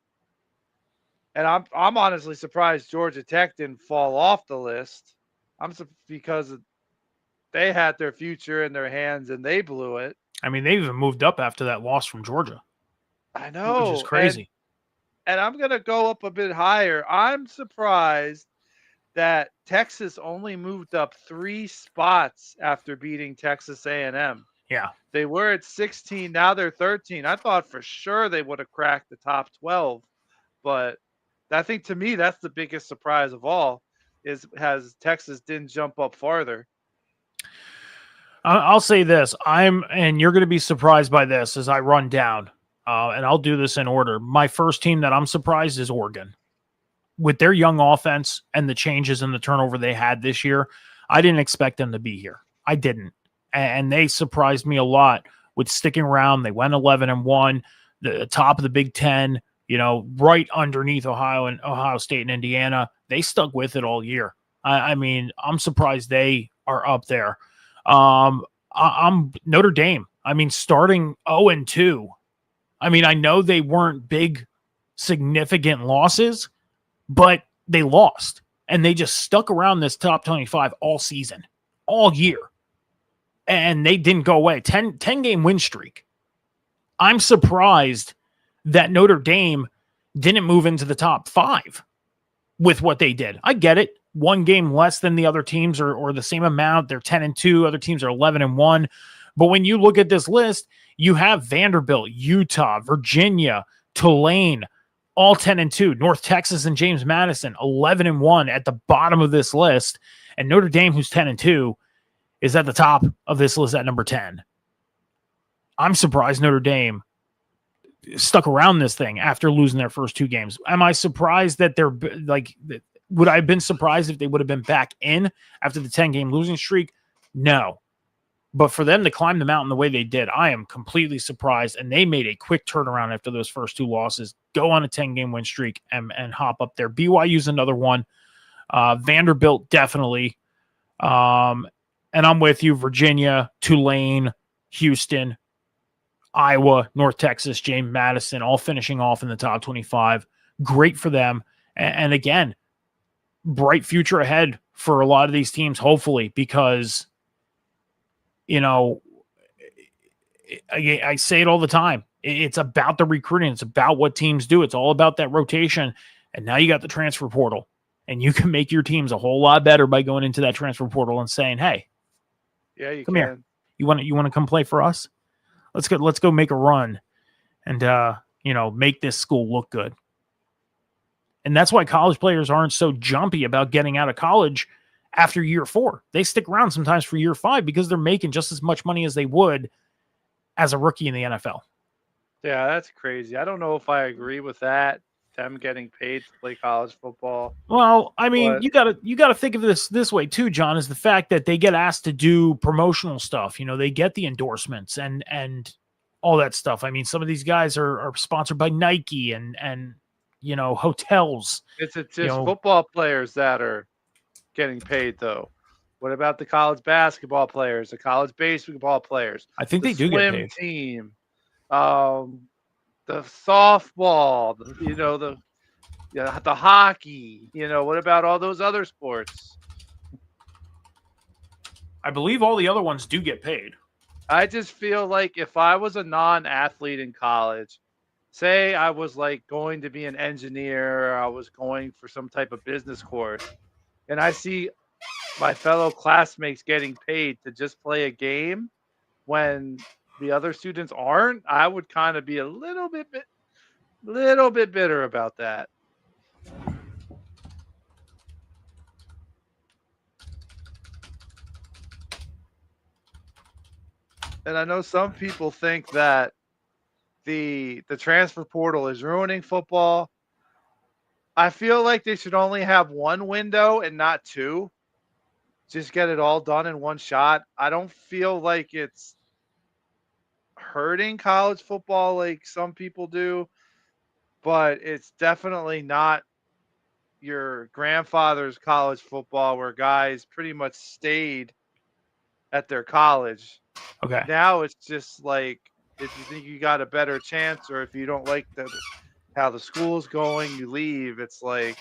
And I'm honestly surprised Georgia Tech didn't fall off the list. Because they had their future in their hands and they blew it. I mean they even moved up after that loss from Georgia, I which is know. And crazy. and I'm gonna go up a bit higher. I'm surprised that Texas only moved up 3 spots after beating Texas A&M. Yeah, They were at 16, now they're 13. I thought for sure they would have cracked the top 12, but I think to me that's the biggest surprise of all is has Texas didn't jump up farther. I'll say this. And you're going to be surprised by this as I run down, and I'll do this in order. My first team that I'm surprised is Oregon. With their young offense and the changes and the turnover they had this year, I didn't expect them to be here. I didn't. And they surprised me a lot with sticking around. They went 11-1, the top of the Big Ten, right underneath Ohio State and Indiana. They stuck with it all year. I mean, I'm surprised they are up there. I'm Notre Dame. I mean, starting 0-2. I mean, I know they weren't big, significant losses, but they lost. And they just stuck around this top 25 all season, all year. And they didn't go away. 10-game win streak. I'm surprised that Notre Dame didn't move into the top 5 with what they did. I get it. One game less than the other teams or the same amount. They're 10-2. Other teams are 11-1. But when you look at this list, you have Vanderbilt, Utah, Virginia, Tulane, all 10-2. North Texas and James Madison, 11-1 at the bottom of this list. And Notre Dame, who's 10-2, is at the top of this list at number 10. I'm surprised Notre Dame stuck around this thing after losing their first 2 games. Am I surprised that they're like, would I have been surprised if they would have been back in after the 10-game losing streak? No. But for them to climb the mountain the way they did, I am completely surprised. And they made a quick turnaround after those first 2 losses, go on a 10-game win streak and hop up there. BYU's another one. Vanderbilt, definitely. And I'm with you. Virginia, Tulane, Houston, Iowa, North Texas, James Madison, all finishing off in the top 25. Great for them. And again, bright future ahead for a lot of these teams, hopefully, because, I say it all the time. It's about the recruiting. It's about what teams do. It's all about that rotation. And now you got the transfer portal. And you can make your teams a whole lot better by going into that transfer portal and saying, hey, Yeah, you come can. here. You want to come play for us? Let's go make a run and make this school look good. And that's why college players aren't so jumpy about getting out of college after year 4. They stick around sometimes for year 5 because they're making just as much money as they would as a rookie in the NFL. Yeah, that's crazy. I don't know if I agree with that. Them getting paid to play college football. Well, I mean, you gotta think of this way too, John, is the fact that they get asked to do promotional stuff. They get the endorsements and all that stuff. I mean, some of these guys are sponsored by Nike and hotels. It's just football players that are getting paid though. What about the college basketball players, the college baseball players? I think they do get paid. Swim team, the softball, the hockey. What about all those other sports? I believe all the other ones do get paid. I just feel like if I was a non-athlete in college, say I was like going to be an engineer, or I was going for some type of business course, and I see my fellow classmates getting paid to just play a game when the other students aren't, I would kind of be a little bit Little bit bitter about that. And I know some people think that the transfer portal is ruining football. I feel like they should only have one window and not two. Just get it all done in one shot. I don't feel like it's hurting college football like some people do, but it's definitely not your grandfather's college football where guys pretty much stayed at their college. Okay. Now it's just like if you think you got a better chance or if you don't like how the school's going, you leave. It's like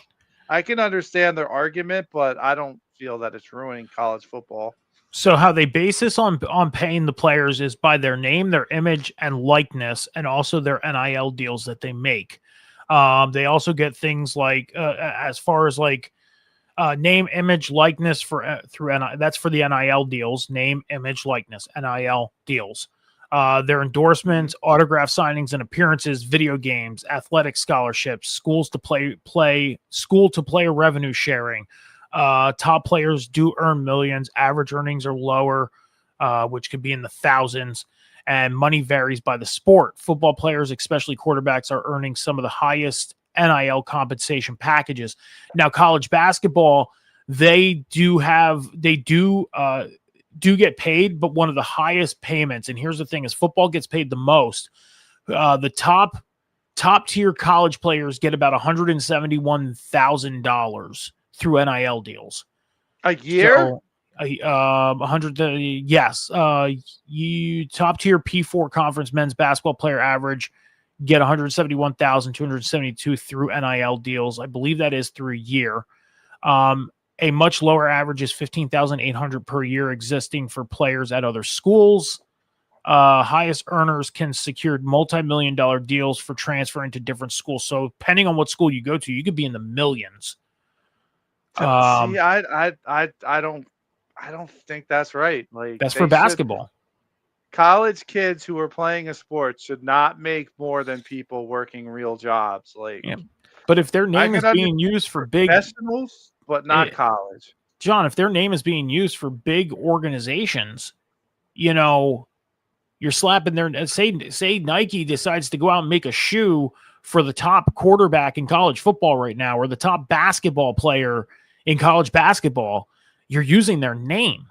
I can understand their argument, but I don't feel that it's ruining college football. So how they base this on paying the players is by their name, their image, and likeness, and also their NIL deals that they make. They also get things like as far as like name, image, likeness for through NIL. That's for the NIL deals. Name, image, likeness, NIL deals. Their endorsements, autograph signings and appearances, video games, athletic scholarships, school to player revenue sharing. Top players do earn millions. Average earnings are lower, which could be in the thousands. And money varies by the sport. Football players, especially quarterbacks, are earning some of the highest NIL compensation packages. Now, college basketball, they do get paid, but one of the highest payments. And here's the thing: is football gets paid the most. The top tier college players get about $171,000 through NIL deals a year. So, 100. Yes. You top tier P4 conference men's basketball player average get 171,272 through NIL deals. I believe that is through a year. A much lower average is 15,800 per year existing for players at other schools. Highest earners can secure multi-million-dollar deals for transferring to different schools. So depending on what school you go to, you could be in the millions. See, I don't think that's right. Like that's for basketball. College kids who are playing a sport should not make more than people working real jobs. Like, yeah. But if their name is being used for big professionals, but not college, John, if their name is being used for big organizations, you know, you're slapping their say Nike decides to go out and make a shoe for the top quarterback in college football right now, or the top basketball player in college basketball, you're using their name.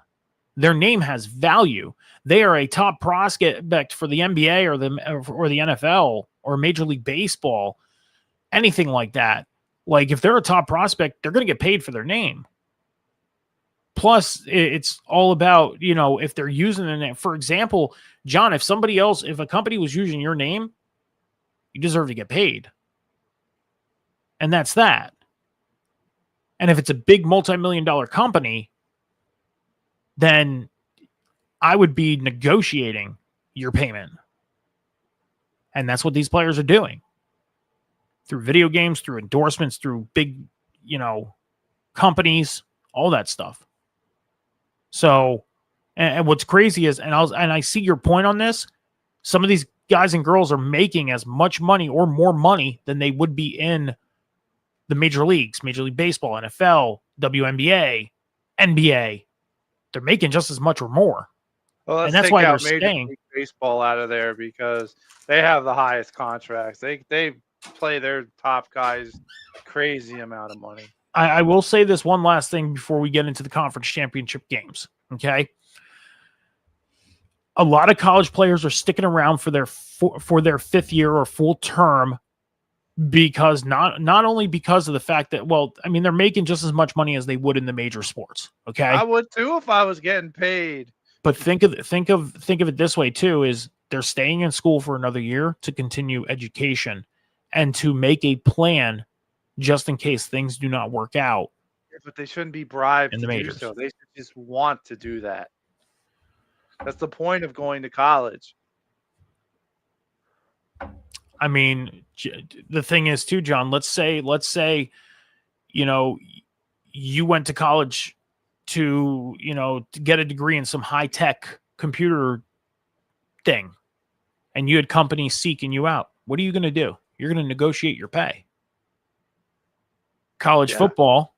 Their name has value. They are a top prospect for the NBA or the NFL or Major League Baseball, anything like that. Like if they're a top prospect, they're going to get paid for their name. Plus, it's all about, you know, if they're using the name. For example, John, if a company was using your name, you deserve to get paid. And that's that. And if it's a big multi-million-dollar company, then I would be negotiating your payment. And that's what these players are doing. Through video games, through endorsements, through big, you know, companies, all that stuff. So, and what's crazy is, and I see your point on this, some of these guys and girls are making as much money or more money than they would be in the major leagues, Major League Baseball, NFL, WNBA, NBA. They're making just as much or more. Well, let's and that's take why out they're Major staying. League Baseball out of there because they have the highest contracts. They play their top guys crazy amount of money. I will say this one last thing before we get into the conference championship games. Okay. A lot of college players are sticking around for their fifth year or full term because not only because of the fact that, well, I mean, they're making just as much money as they would in the major sports. Okay. I would too if I was getting paid. But think of it this way too, is they're staying in school for another year to continue education and to make a plan just in case things do not work out. But they shouldn't be bribed in to the do majors. so. They should just want to do that. That's the point of going to college. I mean, the thing is too, John, let's say, you know, you went to college to get a degree in some high-tech computer thing and you had companies seeking you out. What are you going to do? you're going to negotiate your pay. College Yeah. football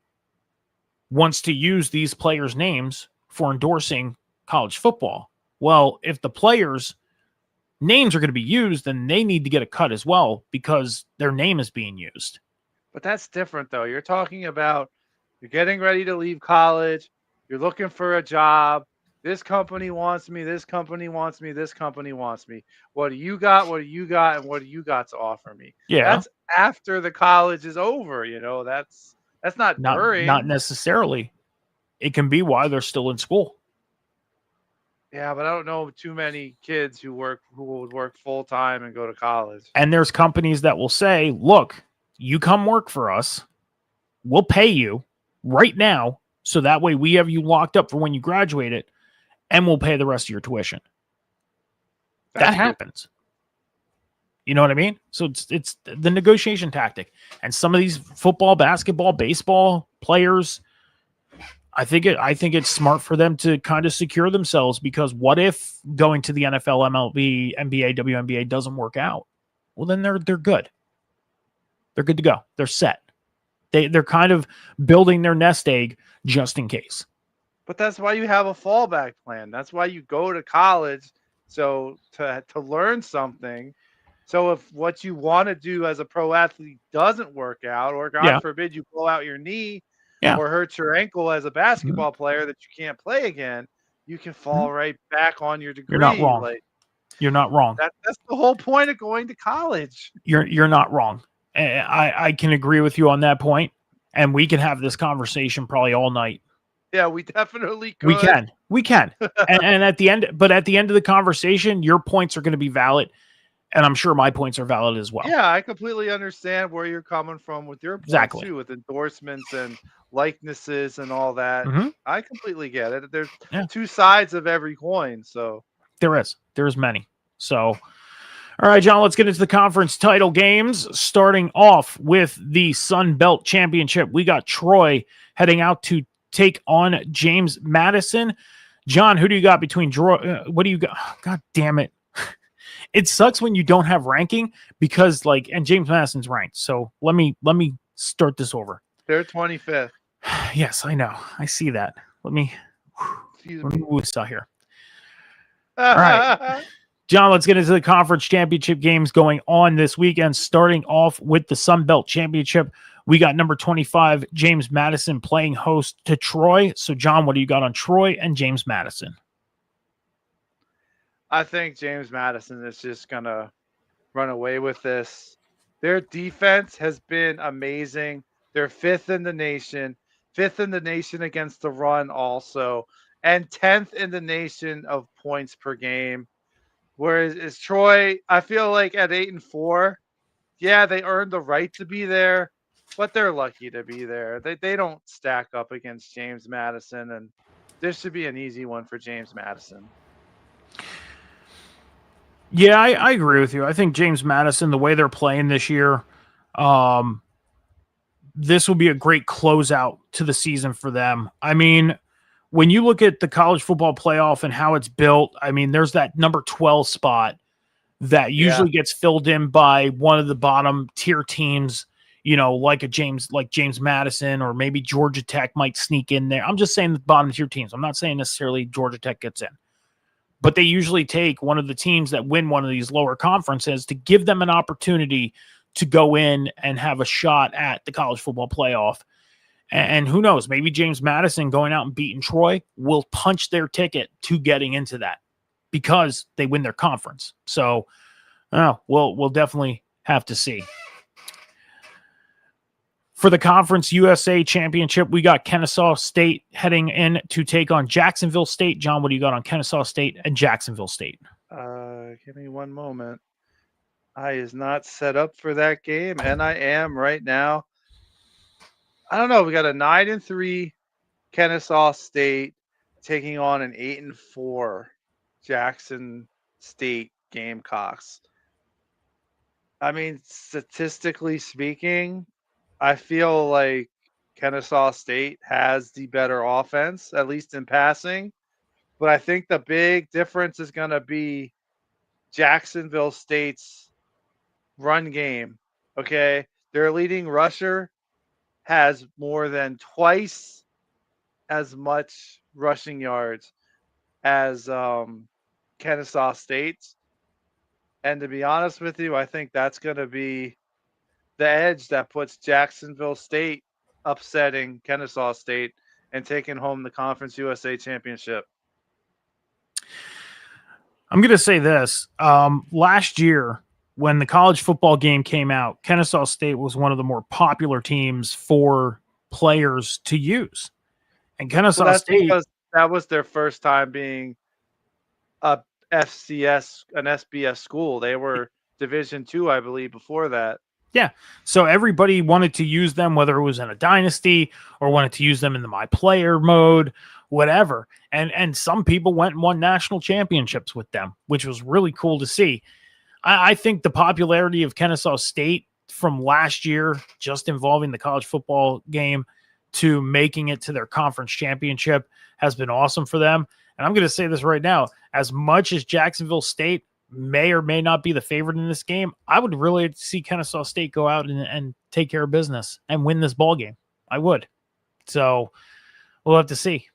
wants to use these players' names for endorsing college football. Well, if the players' names are going to be used, then they need to get a cut as well because their name is being used. But that's different, though. You're talking about you're getting ready to leave college. You're looking for a job. This company wants me. This company wants me. This company wants me. What do you got? What do you got? And what do you got to offer me? Yeah. That's after the college is over. That's not during. Not necessarily. It can be while they're still in school. Yeah, but I don't know too many kids who would work full time and go to college. And there's companies that will say, look, you come work for us. We'll pay you right now. So that way we have you locked up for when you graduated and we'll pay the rest of your tuition. That happens. You know what I mean? So it's the negotiation tactic. And some of these football, basketball, baseball players, I think it's smart for them to kind of secure themselves, because what if going to the NFL, MLB, NBA, WNBA doesn't work out? Well, then they're good. They're good to go. They're set. They're kind of building their nest egg just in case. But that's why you have a fallback plan. That's why you go to college, so to learn something. So if what you want to do as a pro athlete doesn't work out, or God forbid you blow out your knee or hurt your ankle as a basketball player that you can't play again, you can fall right back on your degree. You're not wrong. You're not wrong. That's the whole point of going to college. You're not wrong. I can agree with you on that point, and we can have this conversation probably all night. Yeah, we definitely could. We can. and at the end of the conversation, your points are going to be valid, and I'm sure my points are valid as well. Yeah, I completely understand where you're coming from with your points too, with endorsements and likenesses and all that. Mm-hmm. I completely get it. There's two sides of every coin, so there's many. So, all right, John, let's get into the conference title games. Starting off with the Sun Belt Championship, we got Troy heading out to take on James Madison. John, who do you got between Troy? What do you got? Oh, God damn it. It sucks when you don't have ranking, because and James Madison's ranked. So let me start this over. They're 25th. Yes, I know. I see that. Let me start here. All right. John, let's get into the conference championship games going on this weekend. Starting off with the Sun Belt Championship, we got number 25, James Madison, playing host to Troy. So, John, what do you got on Troy and James Madison? I think James Madison is just going to run away with this. Their defense has been amazing. They're fifth in the nation against the run also, and 10th in the nation of points per game. Whereas Troy, I feel like at 8-4, yeah, they earned the right to be there, but they're lucky to be there. They don't stack up against James Madison, and this should be an easy one for James Madison. Yeah, I agree with you. I think James Madison, the way they're playing this year, this will be a great closeout to the season for them. I mean, when you look at the college football playoff and how it's built, I mean, there's that number 12 spot that usually gets filled in by one of the bottom tier teams, like James Madison, or maybe Georgia Tech might sneak in there. I'm just saying the bottom tier teams. I'm not saying necessarily Georgia Tech gets in. But they usually take one of the teams that win one of these lower conferences to give them an opportunity to go in and have a shot at the college football playoff. And who knows, maybe James Madison going out and beating Troy will punch their ticket to getting into that because they win their conference. So we'll definitely have to see. For the Conference USA Championship, we got Kennesaw State heading in to take on Jacksonville State. John, what do you got on Kennesaw State and Jacksonville State? Give me one moment. I is not set up for that game, and I am right now. I don't know. We got a 9-3 Kennesaw State taking on an 8-4 Jackson State Gamecocks. I mean, statistically speaking, I feel like Kennesaw State has the better offense, at least in passing. But I think the big difference is going to be Jacksonville State's run game. Okay. Their leading rusher has more than twice as much rushing yards as Kennesaw State's. And to be honest with you, I think that's going to be the edge that puts Jacksonville State upsetting Kennesaw State and taking home the Conference USA Championship. I'm going to say this. Last year, when the college football game came out, Kennesaw State was one of the more popular teams for players to use. And Kennesaw Well, that's State, because that was their first time being a FCS, an SBS school. They were Division II, I believe, before that. yeah. So everybody wanted to use them, whether it was in a dynasty or wanted to use them in the my player mode, whatever. And some people went and won national championships with them, which was really cool to see. I think the popularity of Kennesaw State from last year, just involving the college football game, to making it to their conference championship has been awesome for them. And I'm going to say this right now, as much as Jacksonville State may or may not be the favorite in this game, I would really see Kennesaw State go out and take care of business and win this ball game. I would. So we'll have to see.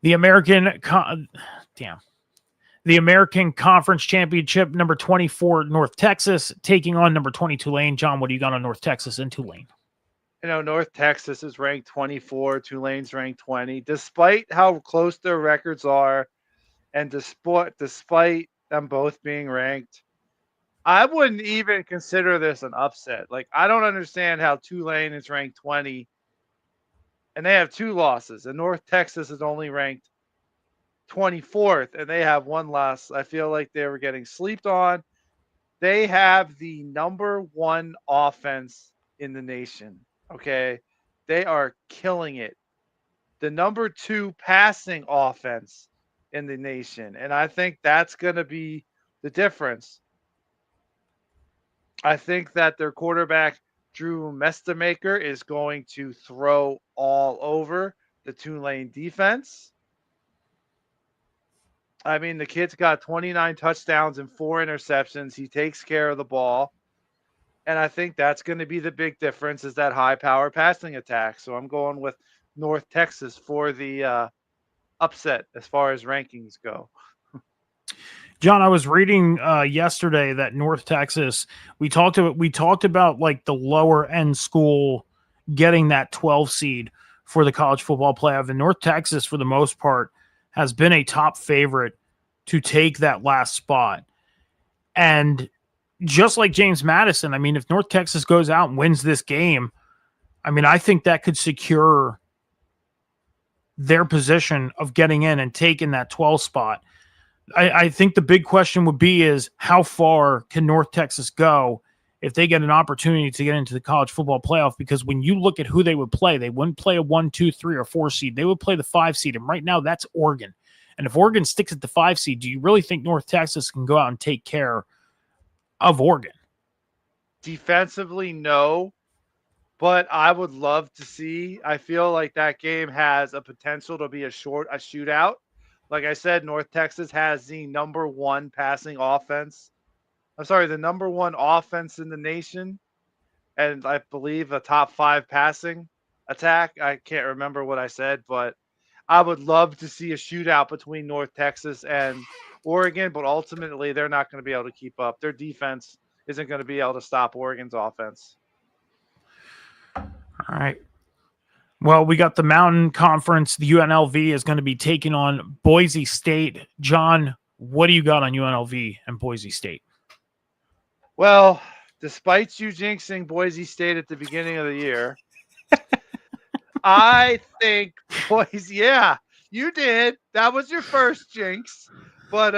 The American Conference Championship, number 24, North Texas, taking on number 20, Tulane. John, what do you got on North Texas and Tulane? You know, North Texas is ranked 24, Tulane's ranked 20. Despite how close their records are, and despite them both being ranked, I wouldn't even consider this an upset. Like, I don't understand how Tulane is ranked 20 and they have 2 losses, and North Texas is only ranked 24th and they have 1 loss. I feel like they were getting slept on. They have the number 1 offense in the nation. Okay. They are killing it. The number 2 passing offense in the nation. And I think that's going to be the difference. I think that their quarterback, Drew Mestamaker, is going to throw all over the Tulane defense. I mean, the kid's got 29 touchdowns and 4 interceptions. He takes care of the ball. And I think that's going to be the big difference, is that high-power passing attack. So I'm going with North Texas for the upset as far as rankings go. John, I was reading yesterday that North Texas, we talked about like the lower end school getting that 12 seed for the college football playoff. And North Texas, for the most part, has been a top favorite to take that last spot. And just like James Madison, I mean, if North Texas goes out and wins this game, I mean, I think that could secure their position of getting in and taking that 12 spot. I think the big question would be is how far can North Texas go if they get an opportunity to get into the college football playoff? Because when you look at who they would play, they wouldn't play a 1, 2, 3, or 4 seed. They would play the 5 seed. And right now that's Oregon. And if Oregon sticks at the 5 seed, do you really think North Texas can go out and take care of Oregon? Defensively, no. But I would love to see. I feel like that game has a potential to be a shootout. Like I said, North Texas has the number 1 passing offense. I'm sorry, the number 1 offense in the nation. And I believe a top 5 passing attack. I can't remember what I said, but I would love to see a shootout between North Texas and Oregon, but ultimately they're not going to be able to keep up. Their defense isn't going to be able to stop Oregon's offense. All right. Well, we got the Mountain Conference. The UNLV is going to be taking on Boise State. John, what do you got on UNLV and Boise State? Well, despite you jinxing Boise State at the beginning of the year, I think Boise, yeah, you did. That was your first jinx. But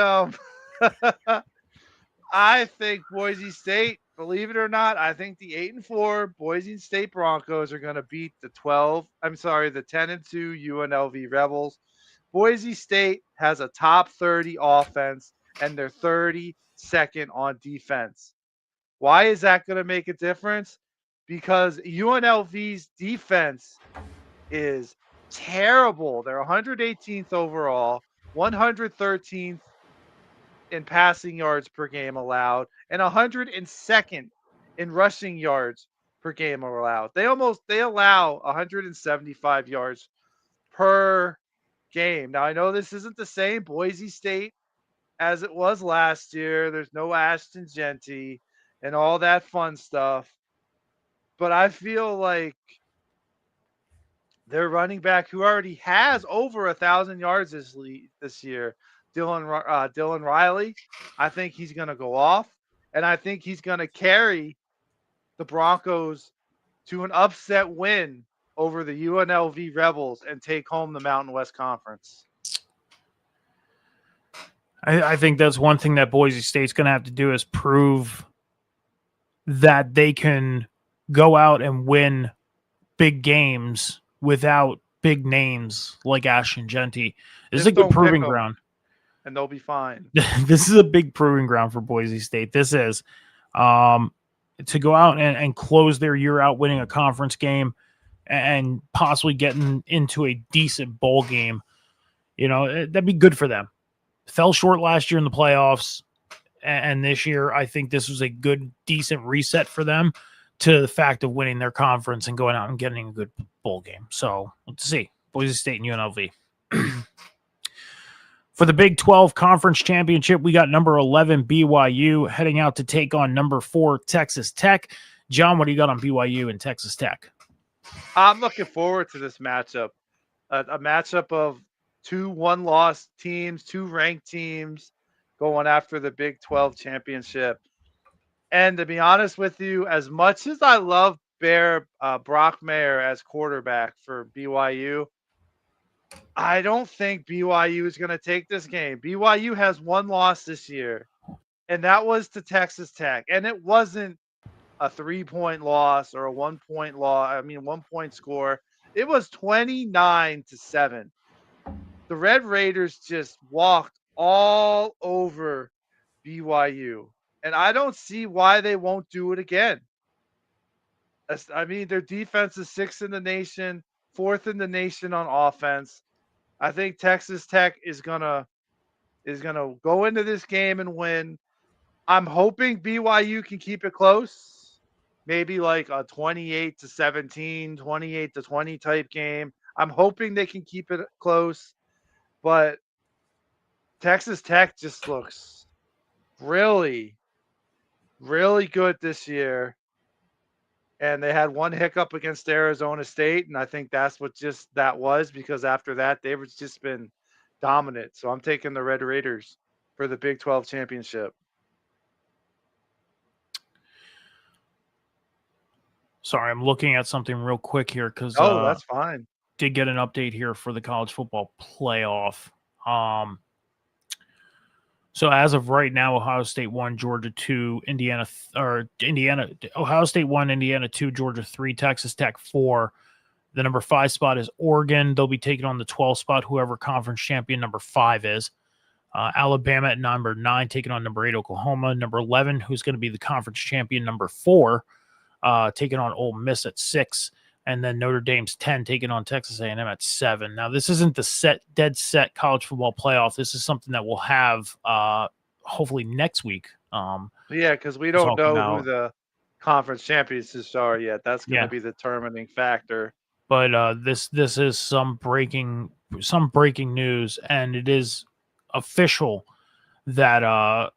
I think Boise State, believe it or not, I think the 8-4 Boise State Broncos are going to beat the 10-2 UNLV Rebels. Boise State has a top 30 offense and they're 32nd on defense. Why is that going to make a difference? Because UNLV's defense is terrible. They're 118th overall, 113th in passing yards per game allowed and 102nd in rushing yards per game allowed. They allow 175 yards per game. Now I know this isn't the same Boise State as it was last year. There's no Ashton Genty and all that fun stuff. But I feel like their running back who already has over 1,000 yards this year, Dylan Riley, I think he's going to go off, and I think he's going to carry the Broncos to an upset win over the UNLV Rebels and take home the Mountain West Conference. I think that's one thing that Boise State's going to have to do is prove that they can go out and win big games without big names like Ashton Genty. This is a good proving ground. And they'll be fine. This is a big proving ground for Boise State. This is to go out and close their year out winning a conference game and possibly getting into a decent bowl game. You know, that'd be good for them. Fell short last year in the playoffs, and this year I think this was a good, decent reset for them to the fact of winning their conference and going out and getting a good bowl game. So let's see. Boise State and UNLV. For the Big 12 Conference Championship, we got number 11 BYU heading out to take on number 4 Texas Tech. John, what do you got on BYU and Texas Tech? I'm looking forward to this matchup. A matchup of 2 one-loss teams, 2 ranked teams going after the Big 12 championship. And to be honest with you, as much as I love Brock Mayer as quarterback for BYU, I don't think BYU is going to take this game. BYU has 1 loss this year, and that was to Texas Tech. And it wasn't a 3-point loss or a 1-point loss. 1-point score. It was 29-7. The Red Raiders just walked all over BYU. And I don't see why they won't do it again. Their defense is 6th in the nation, 4th in the nation on offense. I think Texas Tech is gonna go into this game and win. I'm hoping BYU can keep it close, maybe like a 28-17, 28-20 type game. I'm hoping they can keep it close, but Texas Tech just looks really, really good this year. And they had 1 hiccup against Arizona State, and I think that's what that was, because after that, they've just been dominant. So I'm taking the Red Raiders for the Big 12 championship. Sorry, I'm looking at something real quick here because that's fine. Did get an update here for the college football playoff. So as of right now, Ohio State 1, Georgia 2, Ohio State 1, Indiana 2, Georgia 3, Texas Tech 4. The number 5 spot is Oregon. They'll be taking on the 12 spot, whoever conference champion number 5 is. Alabama at number 9, taking on number 8, Oklahoma. Number 11, who's going to be the conference champion number 4, taking on Ole Miss at 6. And then Notre Dame's 10, taking on Texas A&M at 7. Now, this isn't the dead set college football playoff. This is something that we'll have hopefully next week. Because we don't know who the conference champions are yet. That's going to be the determining factor. But this is some breaking news, and it is official that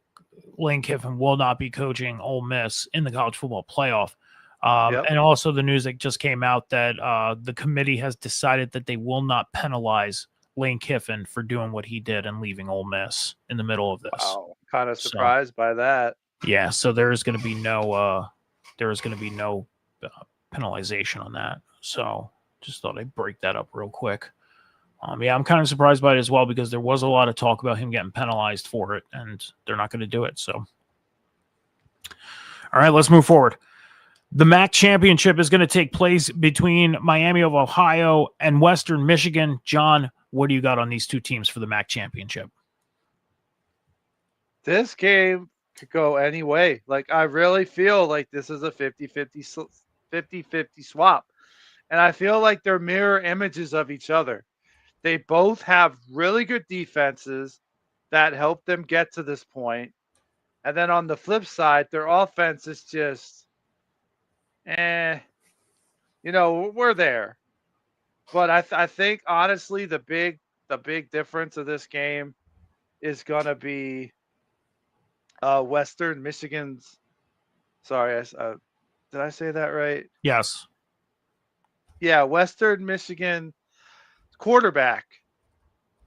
Lane Kiffin will not be coaching Ole Miss in the college football playoff. And also the news that just came out that the committee has decided that they will not penalize Lane Kiffin for doing what he did and leaving Ole Miss in the middle of this. Wow, kind of surprised by that. Yeah, so there is going to be no penalization on that. So just thought I'd break that up real quick. I'm kind of surprised by it as well, because there was a lot of talk about him getting penalized for it, and they're not going to do it. So, all right, let's move forward. The MAC championship is going to take place between Miami of Ohio and Western Michigan. John, what do you got on these 2 teams for the MAC championship? This game could go any way. Like, I really feel like this is a 50-50 swap. And I feel like they're mirror images of each other. They both have really good defenses that helped them get to this point. And then on the flip side, their offense is just, we're there. But I think honestly, the big difference of this game is gonna be Western Michigan's. Sorry, did I say that right? Yes. Yeah, Western Michigan quarterback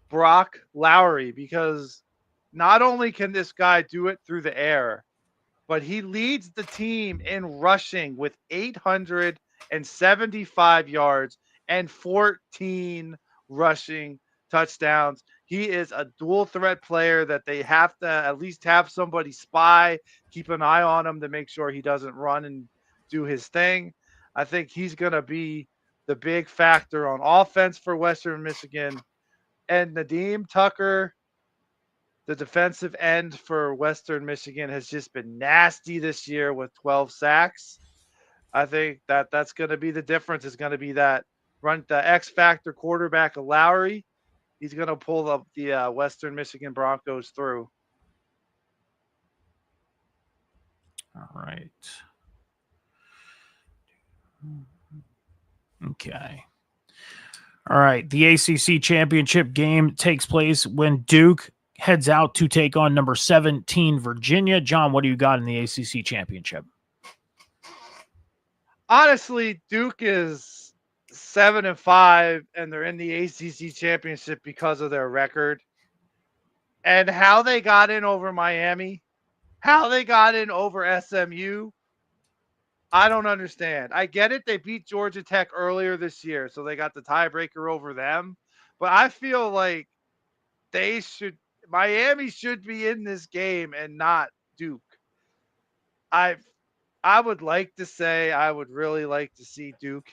Brock Lowry, because not only can this guy do it through the air, but he leads the team in rushing with 875 yards and 14 rushing touchdowns. He is a dual threat player that they have to at least have somebody spy, keep an eye on him to make sure he doesn't run and do his thing. I think he's going to be the big factor on offense for Western Michigan. And Nadeem Tucker, the defensive end for Western Michigan, has just been nasty this year with 12 sacks. I think that's going to be the difference. Is going to be that the X factor quarterback of Lowry. He's going to pull up the Western Michigan Broncos through. All right. Okay. All right. The ACC championship game takes place when Duke heads out to take on number 17 Virginia. John, what do you got in the ACC championship? Honestly, Duke is 7-5, and they're in the ACC championship because of their record and how they got in over Miami, how they got in over SMU. I don't understand. I get it. They beat Georgia Tech earlier this year, so they got the tiebreaker over them. But I feel like Miami should be in this game and not Duke. I would like to say I would really like to see Duke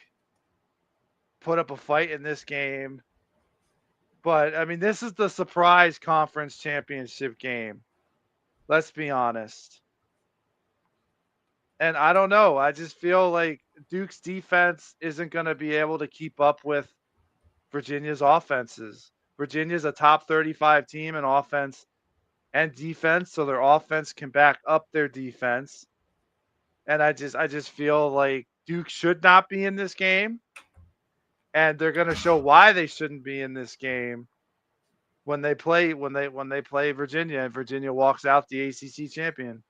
put up a fight in this game. But, I mean, this is the surprise conference championship game. Let's be honest. And I don't know. I just feel like Duke's defense isn't going to be able to keep up with Virginia's offenses. Virginia's a top 35 team in offense and defense, so their offense can back up their defense. And I just feel like Duke should not be in this game. And they're going to show why they shouldn't be in this game when they play Virginia, and Virginia walks out the ACC champion.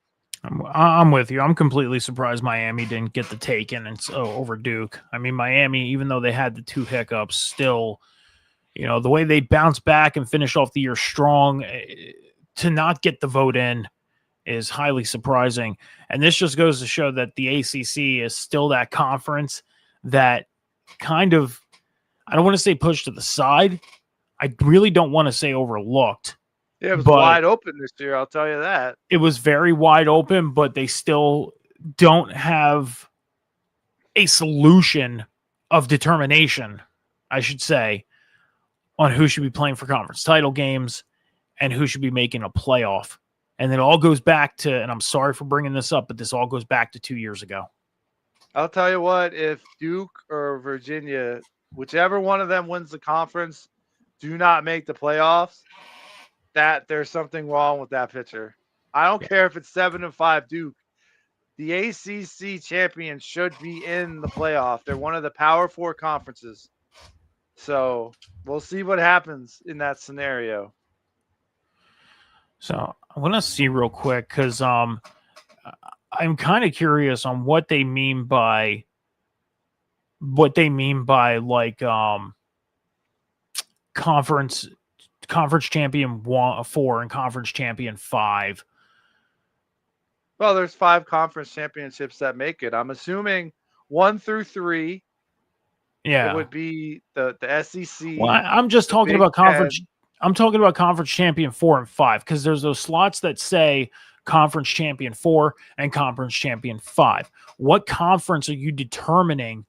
I'm with you. I'm completely surprised Miami didn't get the take in and over Duke. I mean, Miami, even though they had the 2 hiccups, still, the way they bounced back and finished off the year strong, to not get the vote in is highly surprising. And this just goes to show that the ACC is still that conference that kind of, I don't want to say pushed to the side. I really don't want to say overlooked. Yeah, it was wide open this year, I'll tell you that. It was very wide open, but they still don't have a solution of determination, I should say, on who should be playing for conference title games and who should be making a playoff. And it all goes back to, and I'm sorry for bringing this up, but this all goes back to 2 years ago. I'll tell you what, if Duke or Virginia, whichever one of them wins the conference, do not make the playoffs, that there's something wrong with that pitcher. I don't care if it's 7-5 Duke. The ACC champion should be in the playoff. They're one of the Power 4 conferences. So we'll see what happens in that scenario. So I want to see real quick because I'm kind of curious on what they mean by like conference champion 4 and conference champion 5. Well, there's 5 conference championships that make it. I'm assuming 1 through 3. Yeah, it would be the SEC. Well, I'm just talking about conference. 10. I'm talking about conference champion 4 and 5 because there's those slots that say conference champion 4 and conference champion 5. What conference are you determining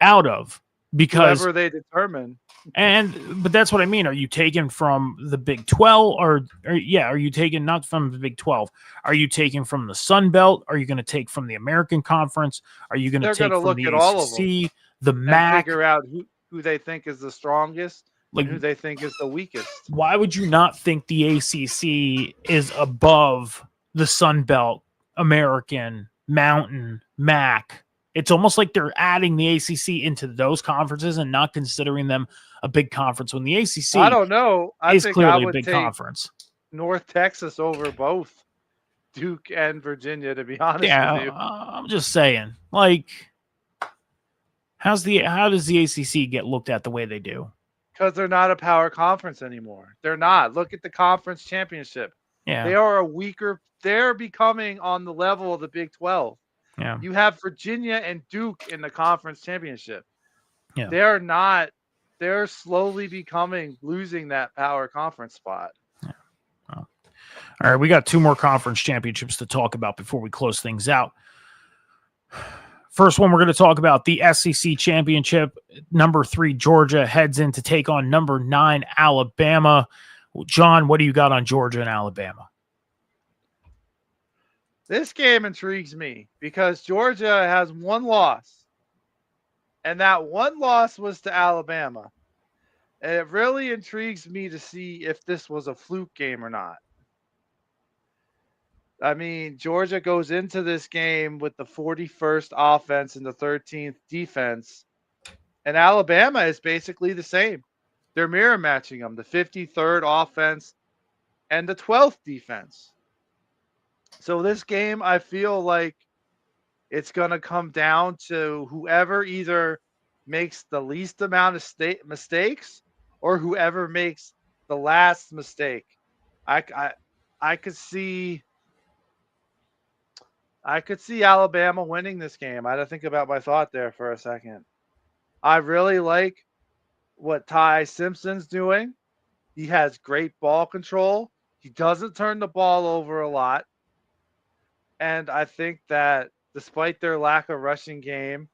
out of? Because whoever they determine. But that's what I mean. Are you taking from the Big 12 or are you taking not from the Big 12? Are you taking from the Sun Belt? Are you going to take from the American Conference? Are you going to take from the ACC, the MAC? Figure out who they think is the strongest Like, and who they think is the weakest. why would you not think the ACC is above the Sun Belt, American, Mountain, MAC? It's almost like they're adding the ACC into those conferences and not considering them a big conference when the ACC I don't know. I is think I clearly a would big take conference. North Texas over both Duke and Virginia, to be honest with Yeah, you. I'm just saying. Like, how does the ACC get looked at the way they do? Because they're not a power conference anymore. They're not. Look at the conference championship. Yeah, They are a weaker. They're becoming on the level of the Big 12. yeah, You have Virginia and Duke in the conference championship. yeah. They're not. They're slowly losing that power conference spot. Well, all right, we got 2 more conference championships to talk about before we close things out. First one, we're going to talk about the SEC championship. Number 3, Georgia heads in to take on number 9, Alabama. John, what do you got on Georgia and Alabama? This game intrigues me because Georgia has 1 loss, and that 1 loss was to Alabama. And it really intrigues me to see if this was a fluke game or not. I mean, Georgia goes into this game with the 41st offense and the 13th defense, and Alabama is basically the same. They're mirror matching them, the 53rd offense and the 12th defense. So this game, I feel like it's going to come down to whoever either makes the least amount of mistakes or whoever makes the last mistake. I could see Alabama winning this game. I had to think about my thought there for a second. I really like what Ty Simpson's doing. He has great ball control. He doesn't turn the ball over a lot. And I think that despite their lack of rushing game,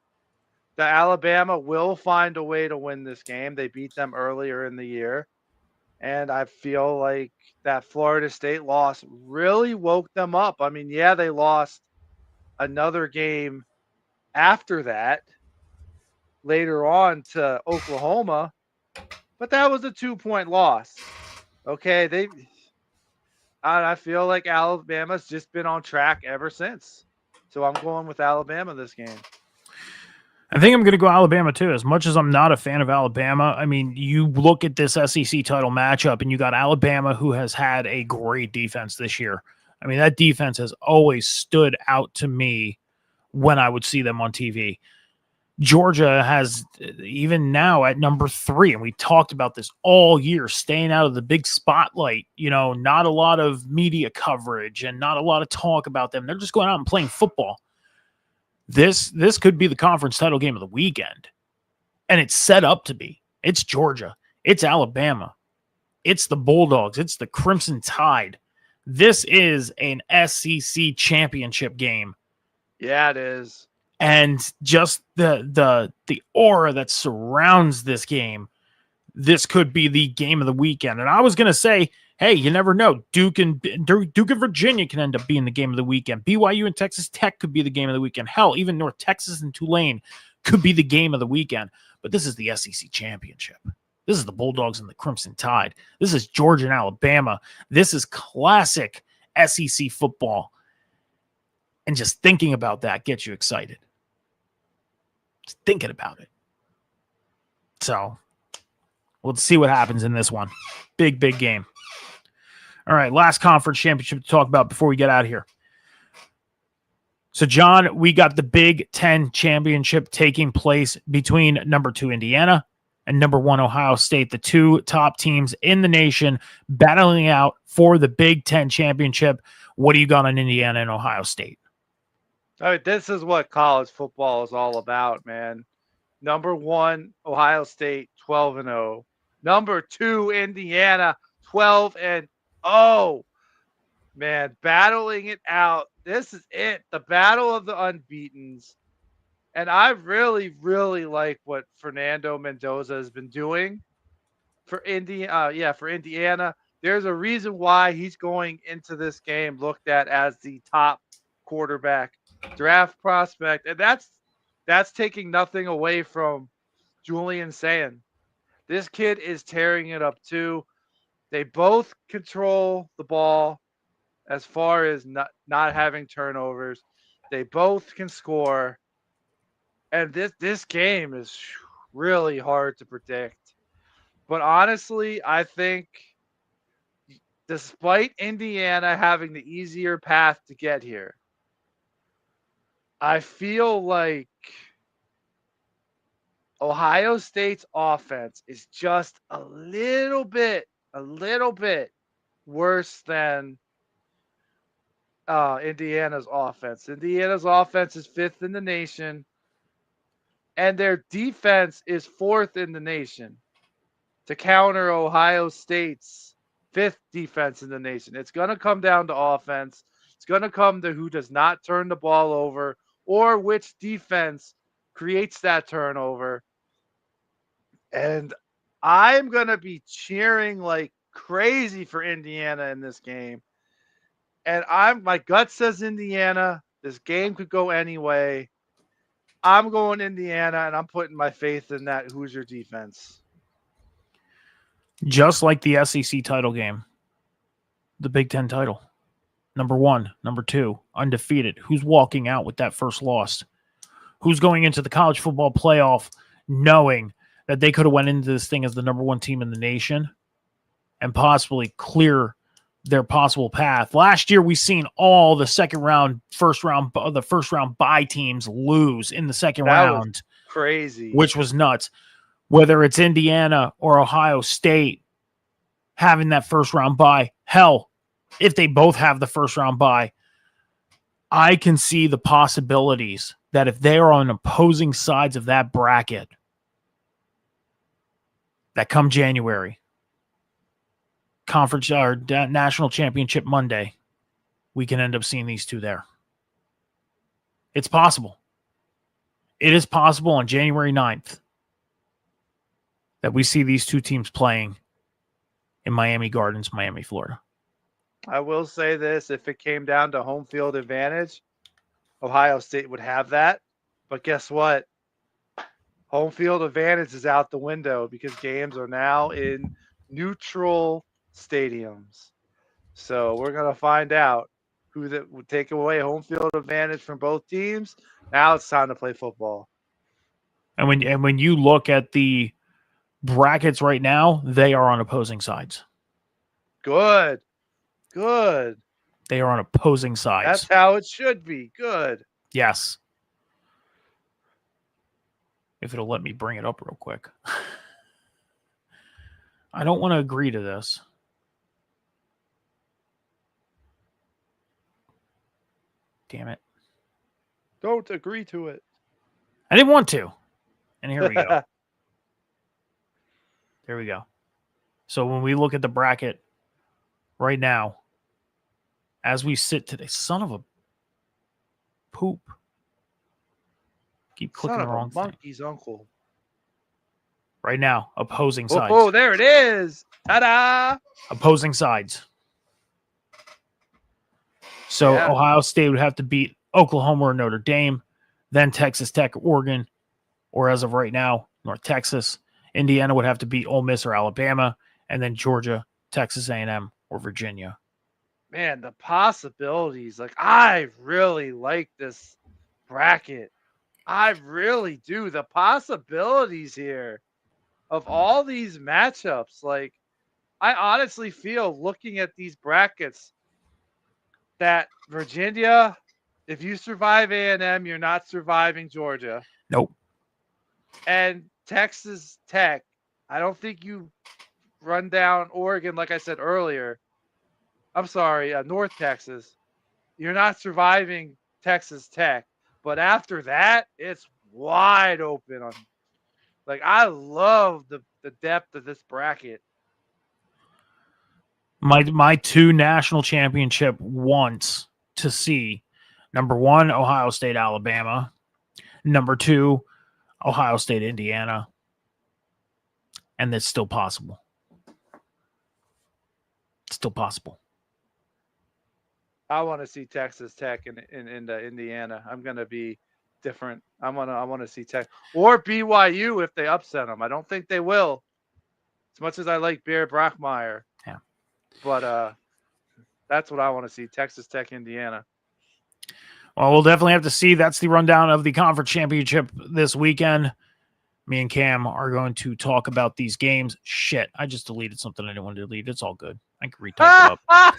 the Alabama will find a way to win this game. They beat them earlier in the year. And I feel like that Florida State loss really woke them up. I mean, yeah, they lost another game after that later on to Oklahoma, but that was a 2-point loss. Okay, I feel like Alabama's just been on track ever since. So I'm going with Alabama this game. I think I'm going to go Alabama too. As much as I'm not a fan of Alabama, I mean, you look at this SEC title matchup and you got Alabama, who has had a great defense this year. I mean, that defense has always stood out to me when I would see them on TV. Georgia has, even now at number 3, and we talked about this all year, staying out of the big spotlight, not a lot of media coverage and not a lot of talk about them. They're just going out and playing football. This could be the conference title game of the weekend. And it's set up to be. It's Georgia. It's Alabama. It's the Bulldogs. It's the Crimson Tide. This is an SEC championship game. Yeah, it is. And just the aura that surrounds this game, this could be the game of the weekend. And I was going to say, hey, you never know. Duke and Virginia can end up being the game of the weekend. BYU and Texas Tech could be the game of the weekend. Hell, even North Texas and Tulane could be the game of the weekend. But this is the SEC championship. This is the Bulldogs and the Crimson Tide. This is Georgia and Alabama. This is classic SEC football. And just thinking about that gets you excited. Just thinking about it. So, let's see what happens in this one. Big game. All right, last conference championship to talk about before we get out of here. So, John, we got the Big Ten championship taking place between number 2 Indiana and number 1 Ohio State, the 2 top teams in the nation battling out for the Big Ten championship. What do you got on Indiana and Ohio State? I mean, this is what college football is all about, man. Number 1, Ohio State, 12-0. Number 2, Indiana, 12-0. Man, battling it out. This is it. The battle of the unbeatens. And I really, really like what Fernando Mendoza has been doing for Indiana. There's a reason why he's going into this game looked at as the top quarterback draft prospect. And that's taking nothing away from Julian Sand. This kid is tearing it up too. They both control the ball as far as not having turnovers. They both can score. And this game is really hard to predict. But honestly, I think despite Indiana having the easier path to get here, I feel like Ohio State's offense is just a little bit worse than Indiana's offense. Indiana's offense is 5th in the nation, and their defense is 4th in the nation to counter Ohio State's 5th defense in the nation. It's going to come down to offense. It's going to come to who does not turn the ball over or which defense creates that turnover. And I'm going to be cheering like crazy for Indiana in this game. And my gut says Indiana. This game could go any way. I'm going Indiana, and I'm putting my faith in that Hoosier defense. Just like the SEC title game, the Big Ten title. Number 1, number 2, undefeated. Who's walking out with that first loss? Who's going into the college football playoff knowing that they could have went into this thing as the number 1 team in the nation and possibly clear their possible path? Last year, we've seen all the first round bye teams lose in the second round. Crazy. Which was nuts. Whether it's Indiana or Ohio State having that first round bye, hell, if they both have the first round bye, I can see the possibilities that if they are on opposing sides of that bracket, that come January, conference or national championship Monday, we can end up seeing these two there. It's possible. It is possible on January 9th that we see these two teams playing in Miami Gardens, Miami, Florida. I will say this. If it came down to home field advantage, Ohio State would have that. But guess what? Home field advantage is out the window because games are now in neutral stadiums. So we're going to find out who that would take away home field advantage from both teams. Now it's time to play football. And when you look at the brackets right now, they are on opposing sides. Good. They are on opposing sides. That's how it should be. Good. Yes. If it'll let me bring it up real quick. I don't want to agree to this. Damn it. Don't agree to it. I didn't want to. And here we go. There we go. So when we look at the bracket right now, as we sit today, son of a poop. Keep clicking the wrong thing. Monkey's uncle. Right now, opposing sides. Oh, there it is. Ta-da! Opposing sides. So yeah. Ohio State would have to beat Oklahoma or Notre Dame, then Texas Tech, Oregon, or as of right now, North Texas. Indiana would have to beat Ole Miss or Alabama, and then Georgia, Texas A&M, or Virginia. Man, the possibilities. Like, I really like this bracket. I really do. The possibilities here of all these matchups. Like, I honestly feel looking at these brackets that Virginia, if you survive A&M, you're not surviving Georgia. Nope. And Texas Tech, I don't think you run down Oregon, like I said earlier. I'm sorry, North Texas. You're not surviving Texas Tech. But after that, it's wide open. Like, I love the depth of this bracket. My two national championship wants to see, number 1, Ohio State, Alabama. Number 2, Ohio State, Indiana. And that's still possible. It's still possible. I want to see Texas Tech in Indiana. I'm going to be different. I want to see Tech or BYU if they upset them. I don't think they will. As much as I like Bear Brockmeyer. Yeah. But that's what I want to see. Texas Tech, Indiana. Well, we'll definitely have to see. That's the rundown of the conference championship this weekend. Me and Cam are going to talk about these games. Shit, I just deleted something I didn't want to delete. It's all good. I can retype it up.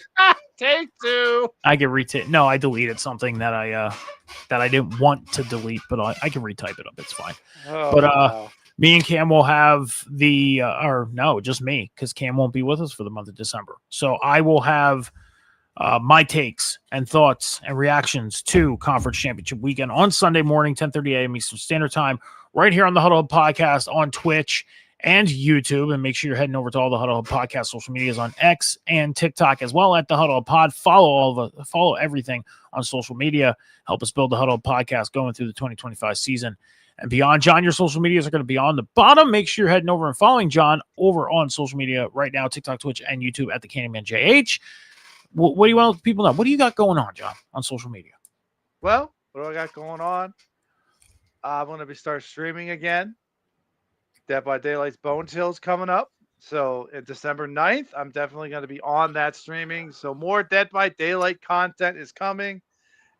Take two. I can retype. No, I deleted something that I didn't want to delete, but I can retype it up. It's fine. Oh, but wow. Me and Cam will have the or no, just me, because Cam won't be with us for the month of December. So I will have my takes and thoughts and reactions to Conference Championship Weekend on Sunday morning, 10:30 a.m. Eastern Standard Time, right here on the Huddle Up Podcast on Twitch and YouTube. And make sure you're heading over to all the Huddle Up Podcast social medias on X and TikTok as well at the Huddle Up Pod. Follow everything on social media. Help us build the Huddle Up Podcast going through the 2025 season and beyond. John, your social medias are going to be on the bottom. Make sure you're heading over and following John over on social media right now, TikTok, Twitch, and YouTube at the Candyman JH. What do you want people to know? What do you got going on, John, on social media? Well, what do I got going on? I'm going to start streaming again. Dead by Daylight's Bone Till's coming up. So in December 9th, I'm definitely going to be on that streaming. So more Dead by Daylight content is coming,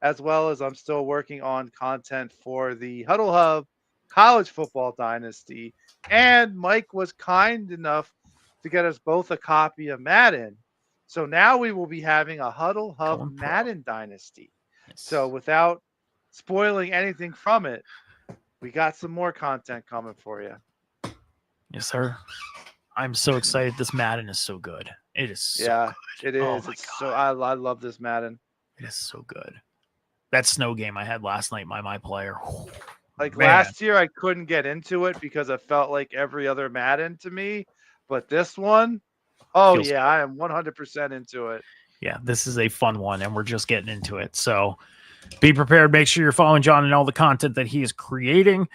as well as I'm still working on content for the Huddle Hub College Football Dynasty. And Mike was kind enough to get us both a copy of Madden. So now we will be having a Huddle Hub Madden Dynasty. Yes. So without spoiling anything from it, we got some more content coming for you. Yes, sir. I'm so excited. This Madden is so good. It is so good. It is. Oh it's God. So I love this Madden. It is so good. That snow game I had last night, my player. Like last year, I couldn't get into it because it felt like every other Madden to me. But this one, feels good. I am 100% into it. Yeah, this is a fun one, and we're just getting into it. So be prepared. Make sure you're following John and all the content that he is creating,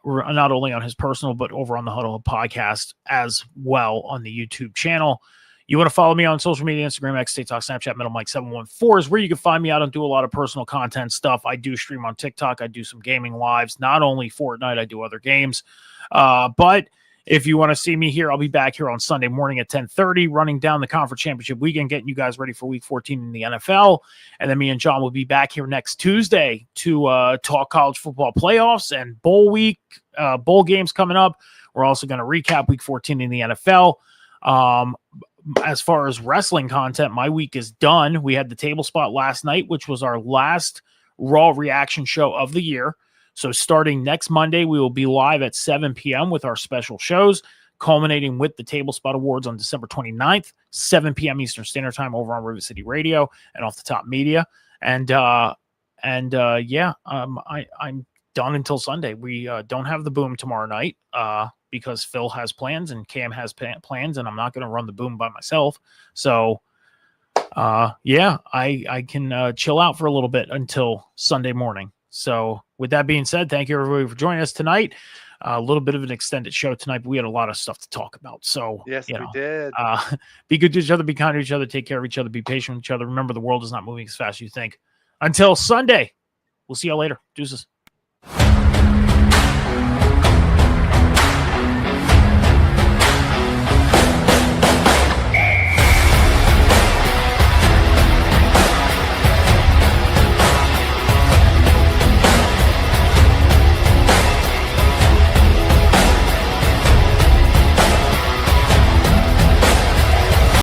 not only on his personal, but over on the Huddle Up Podcast as well on the YouTube channel. You want to follow me on social media, Instagram, X, TikTok, Snapchat, Metal Mike 714 is where you can find me. I don't do a lot of personal content stuff. I do stream on TikTok. I do some gaming lives, not only Fortnite, I do other games. But if you want to see me here, I'll be back here on Sunday morning at 10:30, running down the conference championship weekend, getting you guys ready for week 14 in the NFL. And then me and John will be back here next Tuesday to talk college football playoffs and bowl week, bowl games coming up. We're also going to recap week 14 in the NFL. As far as wrestling content, my week is done. We had the table spot last night, which was our last Raw reaction show of the year. So starting next Monday, we will be live at 7 p.m. with our special shows, culminating with the Table Spot Awards on December 29th, 7 p.m. Eastern Standard Time over on River City Radio and Off the Top Media. I'm done until Sunday. We don't have the boom tomorrow night because Phil has plans and Cam has plans, and I'm not going to run the boom by myself. So, I can chill out for a little bit until Sunday morning. So with that being said, thank you everybody for joining us tonight. A little bit of an extended show tonight, but we had a lot of stuff to talk about. So yes, we did. Be good to each other, be kind to each other, take care of each other, be patient with each other. Remember, the world is not moving as fast as you think. Until Sunday, we'll see y'all later. Deuces.